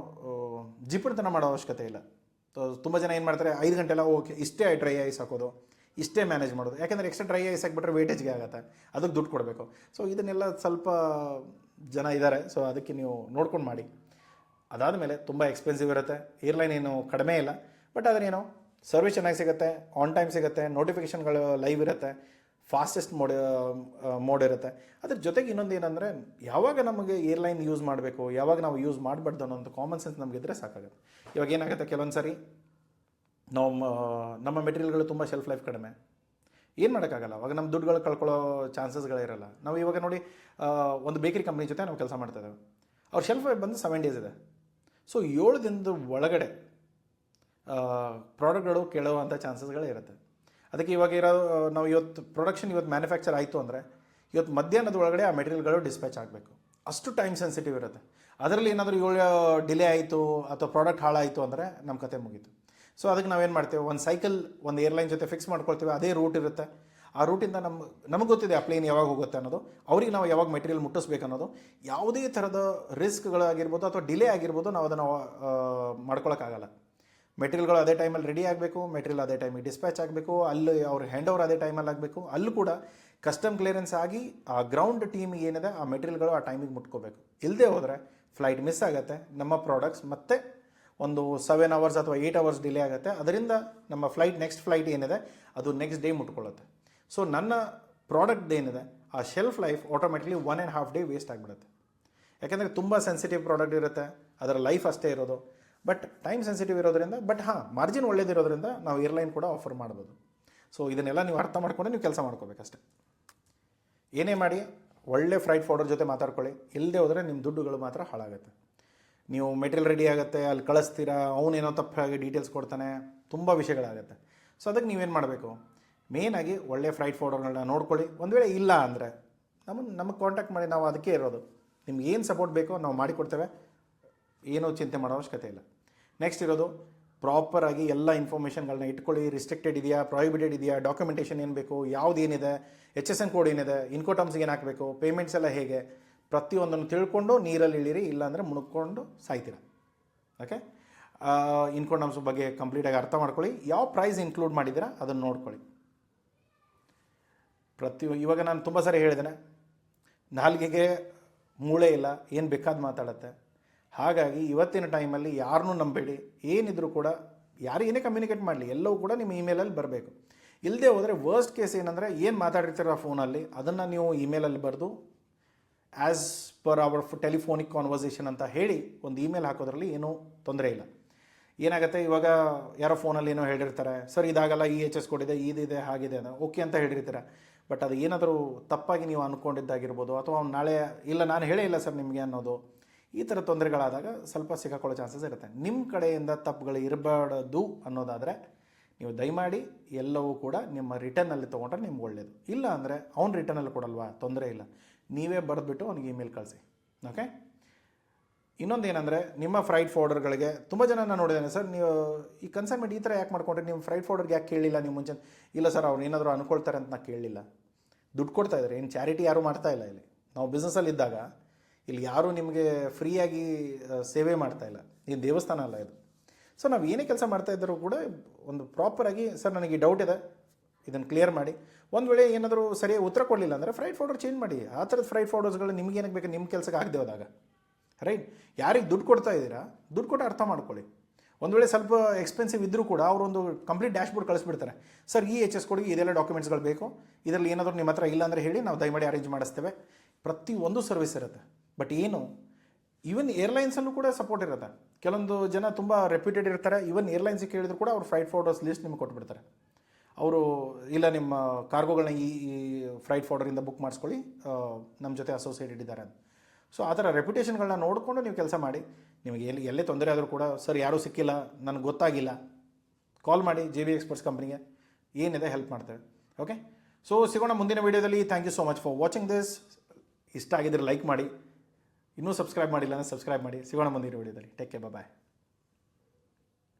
ಜಿಪುಣತನ ಮಾಡೋ ಅವಶ್ಯಕತೆ ಇಲ್ಲ. ತುಂಬ ಜನ ಏನು ಮಾಡ್ತಾರೆ, 5 ಗಂಟೆಲ್ಲ ಓಕೆ, ಇಷ್ಟೇ ಡ್ರೈ ಐಸ್ ಹಾಕೋದು, ಇಷ್ಟೇ ಮ್ಯಾನೇಜ್ ಮಾಡೋದು. ಯಾಕೆಂದರೆ ಎಕ್ಸ್ಟ್ರಾ ಡ್ರೈ ಐಸ್ ಹಾಕ್ಬಿಟ್ರೆ ವೇಟೇಜ್ಗೆ ಆಗುತ್ತೆ, ಅದಕ್ಕೆ ದುಡ್ಡು ಕೊಡಬೇಕು. ಸೊ ಇದನ್ನೆಲ್ಲ ಸ್ವಲ್ಪ ಜನ ಇದ್ದಾರೆ. ಸೊ ಅದಕ್ಕೆ ನೀವು ನೋಡ್ಕೊಂಡು ಮಾಡಿ. ಅದಾದಮೇಲೆ ತುಂಬ ಎಕ್ಸ್ಪೆನ್ಸಿವ್ ಇರುತ್ತೆ. ಏರ್ಲೈನ್ ಏನು ಕಡಿಮೆ ಇಲ್ಲ, ಬಟ್ ಅದನ್ನೇನೋ ಸರ್ವಿಸ್ ಚೆನ್ನಾಗಿ ಸಿಗುತ್ತೆ, ಆನ್ ಟೈಮ್ ಸಿಗುತ್ತೆ, ನೋಟಿಫಿಕೇಷನ್ಗಳು ಲೈವ್ ಇರುತ್ತೆ, ಫಾಸ್ಟೆಸ್ಟ್ ಮೋಡ್ ಇರುತ್ತೆ. ಅದ್ರ ಜೊತೆಗೆ ಇನ್ನೊಂದು ಏನಂದರೆ, ಯಾವಾಗ ನಮಗೆ ಏರ್ಲೈನ್ ಯೂಸ್ ಮಾಡಬೇಕು, ಯಾವಾಗ ನಾವು ಯೂಸ್ ಮಾಡಬಾರ್ದು ಅನ್ನೋಂಥ ಕಾಮನ್ ಸೆನ್ಸ್ ನಮಗಿದ್ರೆ ಸಾಕಾಗುತ್ತೆ. ಇವಾಗ ಏನಾಗುತ್ತೆ, ಕೆಲವೊಂದು ಸರಿ ನಾವು ನಮ್ಮ ಮೆಟೀರಿಯಲ್ಗಳು ತುಂಬ ಶೆಲ್ಫ್ ಲೈಫ್ ಕಡಿಮೆ, ಏನು ಮಾಡೋಕ್ಕಾಗಲ್ಲ. ಅವಾಗ ನಮ್ಮ ದುಡ್ಡುಗಳು ಕಳ್ಕೊಳ್ಳೋ ಚಾನ್ಸಸ್ಗಳಿರಲ್ಲ. ನಾವು ಇವಾಗ ನೋಡಿ, ಒಂದು ಬೇಕರಿ ಕಂಪ್ನಿ ಜೊತೆ ನಾವು ಕೆಲಸ ಮಾಡ್ತಾಯಿದ್ದೇವೆ. ಅವ್ರ ಶೆಲ್ಫ್ ಲೈಫ್ ಬಂದು 7 ಡೇಸ್ ಇದೆ. ಸೊ 7 ದಿನದ ಒಳಗಡೆ ಪ್ರಾಡಕ್ಟ್ಗಳು ಕೇಳುವಂಥ ಚಾನ್ಸಸ್ಗಳೇ ಇರುತ್ತೆ. ಅದಕ್ಕೆ ಇವಾಗ ನಾವು ಇವತ್ತು ಪ್ರೊಡಕ್ಷನ್ ಮ್ಯಾನುಫ್ಯಾಕ್ಚರ್ ಆಯಿತು ಅಂದರೆ, ಇವತ್ತು ಮಧ್ಯಾಹ್ನದ ಒಳಗಡೆ ಆ ಮೆಟೀರಿಯಲ್ಗಳು ಡಿಸ್ಪ್ಯಾಚ್ ಆಗಬೇಕು. ಅಷ್ಟು ಟೈಮ್ ಸೆನ್ಸಿಟಿವ್ ಇರುತ್ತೆ. ಅದರಲ್ಲಿ ಏನಾದರೂ 7 ಡಿಲೇ ಆಯಿತು ಅಥವಾ ಪ್ರಾಡಕ್ಟ್ ಹಾಳಾಯಿತು ಅಂದರೆ ನಮ್ಮ ಕತೆ ಮುಗೀತು. ಸೊ ಅದಕ್ಕೆ ನಾವೇನು ಮಾಡ್ತೇವೆ, ಒಂದು ಸೈಕಲ್ ಒಂದು ಏರ್ಲೈನ್ ಜೊತೆ ಫಿಕ್ಸ್ ಮಾಡ್ಕೊಳ್ತೀವಿ. ಅದೇ ರೂಟ್ ಇರುತ್ತೆ. ಆ ರೂಟಿಂದ ನಮಗೆ ಗೊತ್ತಿದೆ ಆ ಪ್ಲೇನ್ ಯಾವಾಗ ಹೋಗುತ್ತೆ ಅನ್ನೋದು, ಅವ್ರಿಗೆ ನಾವು ಯಾವಾಗ ಮೆಟೀರಿಯಲ್ ಮುಟ್ಟಿಸ್ಬೇಕು ಅನ್ನೋದು. ಯಾವುದೇ ಥರದ ರಿಸ್ಕ್ಗಳಾಗಿರ್ಬೋದು ಅಥವಾ ಡಿಲೇ ಆಗಿರ್ಬೋದು, ನಾವು ಅದನ್ನು ಮಾಡ್ಕೊಳಕ್ಕಾಗಲ್ಲ. ಮೆಟೀರಿಯಲ್ಗಳು ಅದೇ ಟೈಮಲ್ಲಿ ರೆಡಿ ಆಗಬೇಕು, ಮೆಟೀರಿಯಲ್ ಅದೇ ಟೈಮಿಗೆ ಡಿಸ್ಪ್ಯಾಚ್ ಆಗಬೇಕು, ಅಲ್ಲಿ ಅವ್ರ ಹ್ಯಾಂಡ್ ಓವರ್ ಅದೇ ಟೈಮಲ್ಲಿ ಆಗಬೇಕು. ಅಲ್ಲೂ ಕೂಡ ಕಸ್ಟಮ್ ಕ್ಲಿಯರೆನ್ಸ್ ಆಗಿ ಆ ಗ್ರೌಂಡ್ ಟೀಮಿಗೆ ಏನಿದೆ ಆ ಮೆಟೀರಿಯಲ್ಗಳು ಆ ಟೈಮಿಗೆ ಮುಟ್ಕೋಬೇಕು. ಇಲ್ಲದೆ ಹೋದರೆ ಫ್ಲೈಟ್ ಮಿಸ್ ಆಗುತ್ತೆ, ನಮ್ಮ ಪ್ರಾಡಕ್ಟ್ಸ್ ಮತ್ತೆ ಒಂದು 7 ಅವರ್ಸ್ ಅಥವಾ 8 ಅವರ್ಸ್ ಡಿಲೇ ಆಗುತ್ತೆ. ಅದರಿಂದ ನಮ್ಮ ನೆಕ್ಸ್ಟ್ ಫ್ಲೈಟ್ ಏನಿದೆ ಅದು ನೆಕ್ಸ್ಟ್ ಡೇ ಮುಟ್ಕೊಳ್ಳುತ್ತೆ. ಸೊ ನನ್ನ ಪ್ರಾಡಕ್ಟ್ ಏನಿದೆ ಆ shelf life automatically 1.5 day waste ಆಗಿಬಿಡುತ್ತೆ. ಯಾಕೆಂದರೆ ತುಂಬ ಸೆನ್ಸಿಟಿವ್ ಪ್ರಾಡಕ್ಟ್ ಇರುತ್ತೆ, ಅದರ ಲೈಫ್ ಅಷ್ಟೇ ಇರೋದು. ಬಟ್ ಟೈಮ್ ಸೆನ್ಸಿಟಿವ್ ಇರೋದ್ರಿಂದ, ಬಟ್ ಮಾರ್ಜಿನ್ ಒಳ್ಳೇದಿರೋದ್ರಿಂದ ನಾವು ಏರ್ಲೈನ್ ಕೂಡ ಆಫರ್ ಮಾಡ್ಬೋದು. ಸೊ ಇದನ್ನೆಲ್ಲ ನೀವು ಅರ್ಥ ಮಾಡ್ಕೊಂಡು ನೀವು ಕೆಲಸ ಮಾಡ್ಕೋಬೇಕಷ್ಟೆ. ಏನೇ ಮಾಡಿ ಒಳ್ಳೆ ಫ್ರೈಟ್ ಫಾರ್ವರ್ಡರ್ ಜೊತೆ ಮಾತಾಡ್ಕೊಳ್ಳಿ. ಇಲ್ಲದೆ ಹೋದರೆ ನಿಮ್ಮ ದುಡ್ಡುಗಳು ಮಾತ್ರ ಹಾಳಾಗುತ್ತೆ. ನೀವು ಮೆಟೀರಿಯಲ್ ರೆಡಿ ಆಗುತ್ತೆ, ಅಲ್ಲಿ ಕಳಿಸ್ತೀರಾ, ಅವನೇನೋ ತಪ್ಪಾಗಿ ಡೀಟೇಲ್ಸ್ ಕೊಡ್ತಾನೆ, ತುಂಬ ವಿಷಯಗಳಾಗುತ್ತೆ. ಸೊ ಅದಕ್ಕೆ ನೀವೇನು ಮಾಡಬೇಕು, ಮೇಯ್ನಾಗಿ ಒಳ್ಳೆ ಫ್ರೈಟ್ ಫಾರ್ವರ್ಡರ್ಗಳನ್ನ ನೋಡ್ಕೊಳ್ಳಿ. ಒಂದು ವೇಳೆ ಇಲ್ಲ ಅಂದರೆ ನಮಗೆ ಕಾಂಟ್ಯಾಕ್ಟ್ ಮಾಡಿ, ನಾವು ಅದಕ್ಕೆ ಇರೋದು. ನಿಮ್ಗೆ ಏನು ಸಪೋರ್ಟ್ ಬೇಕೋ ನಾವು ಮಾಡಿಕೊಡ್ತೇವೆ, ಏನೂ ಚಿಂತೆ ಮಾಡೋ ಅವಶ್ಯಕತೆ ಇಲ್ಲ. ನೆಕ್ಸ್ಟ್ ಇರೋದು ಪ್ರಾಪರಾಗಿ ಎಲ್ಲ ಇನ್ಫಾರ್ಮೇಷನ್ಗಳನ್ನ ಇಟ್ಕೊಳ್ಳಿ. ರಿಸ್ಟ್ರಿಕ್ಟೆಡ್ ಇದೆಯಾ, ಪ್ರಾಹಿಬಿಟೆಡ್ ಇದೆಯಾ, ಡಾಕ್ಯುಮೆಂಟೇಷನ್ ಏನು ಬೇಕು, ಯಾವ್ದು ಏನಿದೆ, HSN ಕೋಡ್ ಏನಿದೆ, ಇನ್ಕೋಟಮ್ಸ್ಗೆ ಏನು ಹಾಕಬೇಕು, ಪೇಮೆಂಟ್ಸ್ ಎಲ್ಲ ಹೇಗೆ, ಪ್ರತಿಯೊಂದನ್ನು ತಿಳ್ಕೊಂಡು ನೀರಲ್ಲಿ ಇಳಿರಿ, ಇಲ್ಲಾಂದರೆ ಮುಳುಗ್ಕೊಂಡು ಸಾಯ್ತೀರ. ಓಕೆ, ಇನ್ಕೋಟಮ್ಸ್ ಬಗ್ಗೆ ಕಂಪ್ಲೀಟಾಗಿ ಅರ್ಥ ಮಾಡ್ಕೊಳ್ಳಿ. ಯಾವ ಪ್ರೈಸ್ ಇನ್ಕ್ಲೂಡ್ ಮಾಡಿದ್ದೀರಾ ಅದನ್ನು ನೋಡ್ಕೊಳ್ಳಿ. ಇವಾಗ ನಾನು ತುಂಬ ಸಾರಿ ಹೇಳಿದ್ದೇನೆ, ನಾಲ್ಗೆಗೆ ಮೂಳೆ ಇಲ್ಲ, ಏನು ಬೇಕಾದ ಮಾತಾಡುತ್ತೆ. ಹಾಗಾಗಿ ಇವತ್ತಿನ ಟೈಮಲ್ಲಿ ಯಾರನ್ನೂ ನಂಬೇಡಿ. ಏನಿದ್ರು ಕೂಡ ಯಾರು ಏನೇ ಕಮ್ಯುನಿಕೇಟ್ ಮಾಡಲಿ ಎಲ್ಲವೂ ಕೂಡ ನಿಮ್ಮ ಇಮೇಲಲ್ಲಿ ಬರಬೇಕು. ಇಲ್ಲದೆ ಹೋದರೆ ವರ್ಸ್ಟ್ ಕೇಸ್ ಏನಂದರೆ, ಏನು ಮಾತಾಡಿರ್ತೀರ ಫೋನಲ್ಲಿ ಅದನ್ನು ನೀವು ಇಮೇಲಲ್ಲಿ ಬರೆದು as per our telephonic conversation ಅಂತ ಹೇಳಿ ಒಂದು ಇಮೇಲ್ ಹಾಕೋದ್ರಲ್ಲಿ ಏನೂ ತೊಂದರೆ ಇಲ್ಲ. ಏನಾಗುತ್ತೆ, ಇವಾಗ ಯಾರೋ ಫೋನಲ್ಲಿ ಏನೋ ಹೇಳಿರ್ತಾರೆ, ಸರ್ ಇದಾಗಲ್ಲ, HS ಕೊಡಿದೆ, ಇದಿದೆ, ಹಾಗಿದೆ ಅಂತ ಓಕೆ ಅಂತ ಹೇಳಿರ್ತೀರ. ಬಟ್ ಅದು ಏನಾದರೂ ತಪ್ಪಾಗಿ ನೀವು ಅಂದ್ಕೊಂಡಿದ್ದಾಗಿರ್ಬೋದು, ಅಥವಾ ನಾಳೆ ಇಲ್ಲ ನಾನು ಹೇಳೇ ಇಲ್ಲ ಸರ್ ನಿಮಗೆ ಅನ್ನೋದು, ಈ ಥರ ತೊಂದರೆಗಳಾದಾಗ ಸ್ವಲ್ಪ ಸಿಕ್ಕಾಕೊಳ್ಳೋ ಚಾನ್ಸಸ್ ಇರುತ್ತೆ. ನಿಮ್ಮ ಕಡೆಯಿಂದ ತಪ್ಪುಗಳು ಇರಬಾರ್ದು ಅನ್ನೋದಾದರೆ ನೀವು ದಯಮಾಡಿ ಎಲ್ಲವೂ ಕೂಡ ನಿಮ್ಮ ರಿಟರ್ನಲ್ಲಿ ತೊಗೊಂಡ್ರೆ ನಿಮ್ಗೆ ಒಳ್ಳೆಯದು. ಇಲ್ಲ ಅಂದರೆ ಅವ್ನು ರಿಟರ್ನಲ್ಲಿ ಕೊಡಲ್ವಾ, ತೊಂದರೆ ಇಲ್ಲ, ನೀವೇ ಬರೆದ್ಬಿಟ್ಟು ಅವ್ನಿಗೆ ಇಮೇಲ್ ಕಳಿಸಿ. ಓಕೆ, ಇನ್ನೊಂದೇನೆಂದರೆ ನಿಮ್ಮ ಫ್ರೈಟ್ ಫಾರ್ವರ್ಡರ್ಗಳಿಗೆ ತುಂಬ ಜನ ನಾನು ನೋಡಿದ್ದೇನೆ, ಸರ್ ನೀವು ಈ ಕನ್ಸೈನ್ಮೆಂಟ್ ಈ ಥರ ಯಾಕೆ ಮಾಡ್ಕೊಂಡ್ರೆ, ನೀವು ಫ್ರೈಟ್ ಫಾರ್ವರ್ಡರ್ಗೆ ಯಾಕೆ ಕೇಳಲಿಲ್ಲ ನೀವು ಮುಂಚೆ? ಇಲ್ಲ ಸರ್, ಅವ್ರು ಏನಾದರೂ ಅನ್ಕೊಳ್ತಾರೆ ಅಂತ ನಾನು ಕೇಳಲಿಲ್ಲ. ದುಡ್ಡು ಕೊಡ್ತಾ ಇದ್ದಾರೆ, ಏನು ಚಾರಿಟಿ ಯಾರೂ ಮಾಡ್ತಾ ಇಲ್ಲ. ಇಲ್ಲಿ ನಾವು ಬಿಸ್ನೆಸ್ಸಲ್ಲಿದ್ದಾಗ ಇಲ್ಲಿ ಯಾರೂ ನಿಮಗೆ ಫ್ರೀಯಾಗಿ ಸೇವೆ ಮಾಡ್ತಾ ಇಲ್ಲ, ಏನು ದೇವಸ್ಥಾನ ಅಲ್ಲ ಇದು. ಸೊ ನಾವು ಏನೇ ಕೆಲಸ ಮಾಡ್ತಾ ಇದ್ದರೂ ಕೂಡ ಒಂದು ಪ್ರಾಪರಾಗಿ, ಸರ್ ನನಗೆ ಈ ಡೌಟ್ ಇದೆ, ಇದನ್ನು ಕ್ಲಿಯರ್ ಮಾಡಿ. ಒಂದು ವೇಳೆ ಏನಾದರೂ ಸರಿಯಾಗಿ ಉತ್ತರ ಕೊಡಲಿಲ್ಲ ಅಂದರೆ ಫ್ರೈಟ್ ಫಾರ್ವರ್ಡರ್ ಚೇಂಜ್ ಮಾಡಿ. ಆ ಥರದ ಫ್ರೈಟ್ ಫಾರ್ವರ್ಡರ್ಸ್ಗಳು ನಿಮ್ಗೆ ಏನಕ್ಕೆ ಬೇಕು, ನಿಮ್ಮ ಕೆಲಸಕ್ಕೆ ಆಗದೆ ಹೋದಾಗ, ರೈಟ್? ಯಾರಿಗೆ ದುಡ್ಡು ಕೊಡ್ತಾ ಇದ್ದೀರಾ, ದುಡ್ಡು ಕೊಟ್ಟು ಅರ್ಥ ಮಾಡ್ಕೊಳ್ಳಿ. ಒಂದು ವೇಳೆ ಸ್ವಲ್ಪ ಎಕ್ಸ್ಪೆನ್ಸಿವ್ ಇದ್ದರೂ ಕೂಡ ಅವರೊಂದು ಕಂಪ್ಲೀಟ್ ಡ್ಯಾಶ್ಬೋರ್ಡ್ ಕಳಿಸ್ಬಿಡ್ತಾರೆ, ಸರ್ ಈ HS ಕೊಡಿ, ಇದೆಲ್ಲ ಡಾಕ್ಯುಮೆಂಟ್ಸ್ಗಳು ಬೇಕು, ಇದರಲ್ಲಿ ಏನಾದರೂ ನಿಮ್ಮ ಹತ್ರ ಇಲ್ಲ ಅಂದರೆ ಹೇಳಿ, ನಾವು ದಯಮಾಡಿ ಅರೇಂಜ್ ಮಾಡಿಸ್ತೇವೆ. ಪ್ರತಿಯೊಂದು ಸರ್ವಿಸ್ ಇರುತ್ತೆ. ಬಟ್ ಏನು, ಈವನ್ ಏರ್ಲೈನ್ಸಲ್ಲೂ ಕೂಡ ಸಪೋರ್ಟ್ ಇರುತ್ತೆ. ಕೆಲವೊಂದು ಜನ ತುಂಬ ರೆಪ್ಯೂಟೆಡ್ ಇರ್ತಾರೆ, ಈವನ್ ಏರ್ಲೈನ್ಸಿಗೆ ಕೇಳಿದ್ರು ಕೂಡ ಅವ್ರು ಫ್ರೈಟ್ ಫಾರ್ವರ್ಡರ್ಸ್ ಲಿಸ್ಟ್ ನಿಮ್ಗೆ ಕೊಟ್ಬಿಡ್ತಾರೆ. ಅವರು ಇಲ್ಲ ನಿಮ್ಮ ಕಾರ್ಗೋಗಳನ್ನ ಈ ಫ್ರೈಟ್ ಫಾರ್ವರ್ಡರಿಂದ ಬುಕ್ ಮಾಡಿಸ್ಕೊಳ್ಳಿ, ನಮ್ಮ ಜೊತೆ ಅಸೋಸಿಯೇಟೆಡ್ ಇದ್ದಾರೆ ಅಂತ. ಸೊ ಆ ಥರ ರೆಪ್ಯುಟೇಷನ್ಗಳನ್ನ ನೋಡಿಕೊಂಡು ನೀವು ಕೆಲಸ ಮಾಡಿ. ನಿಮಗೆ ಎಲ್ಲೇ ತೊಂದರೆ ಆದರೂ ಕೂಡ, ಸರ್ ಯಾರೂ ಸಿಕ್ಕಿಲ್ಲ, ನನಗೆ ಗೊತ್ತಾಗಿಲ್ಲ, ಕಾಲ್ ಮಾಡಿ JB ಎಕ್ಸ್ಪರ್ಟ್ಸ್ ಕಂಪ್ನಿಗೆ, ಏನಿದೆ ಹೆಲ್ಪ್ ಮಾಡ್ತೇವೆ. ಓಕೆ, ಸೊ ಸಿಗೋಣ ಮುಂದಿನ ವೀಡಿಯೋದಲ್ಲಿ. Thank you so much for watching this. ಇಷ್ಟ ಆಗಿದ್ರೆ ಲೈಕ್ ಮಾಡಿ, ಇನ್ನೂ ಸಬ್ಸ್ಕ್ರೈಬ್ ಮಾಡಿಲ್ಲ ಅಂದರೆ ಸಬ್ಸ್ಕ್ರೈಬ್ ಮಾಡಿ. ಸಿಗೋಣ ಮುಂದಿನ ವೀಡಿಯೋದಲ್ಲಿ. ಟೇಕ್ ಕೇರ್, ಬಾಯ್.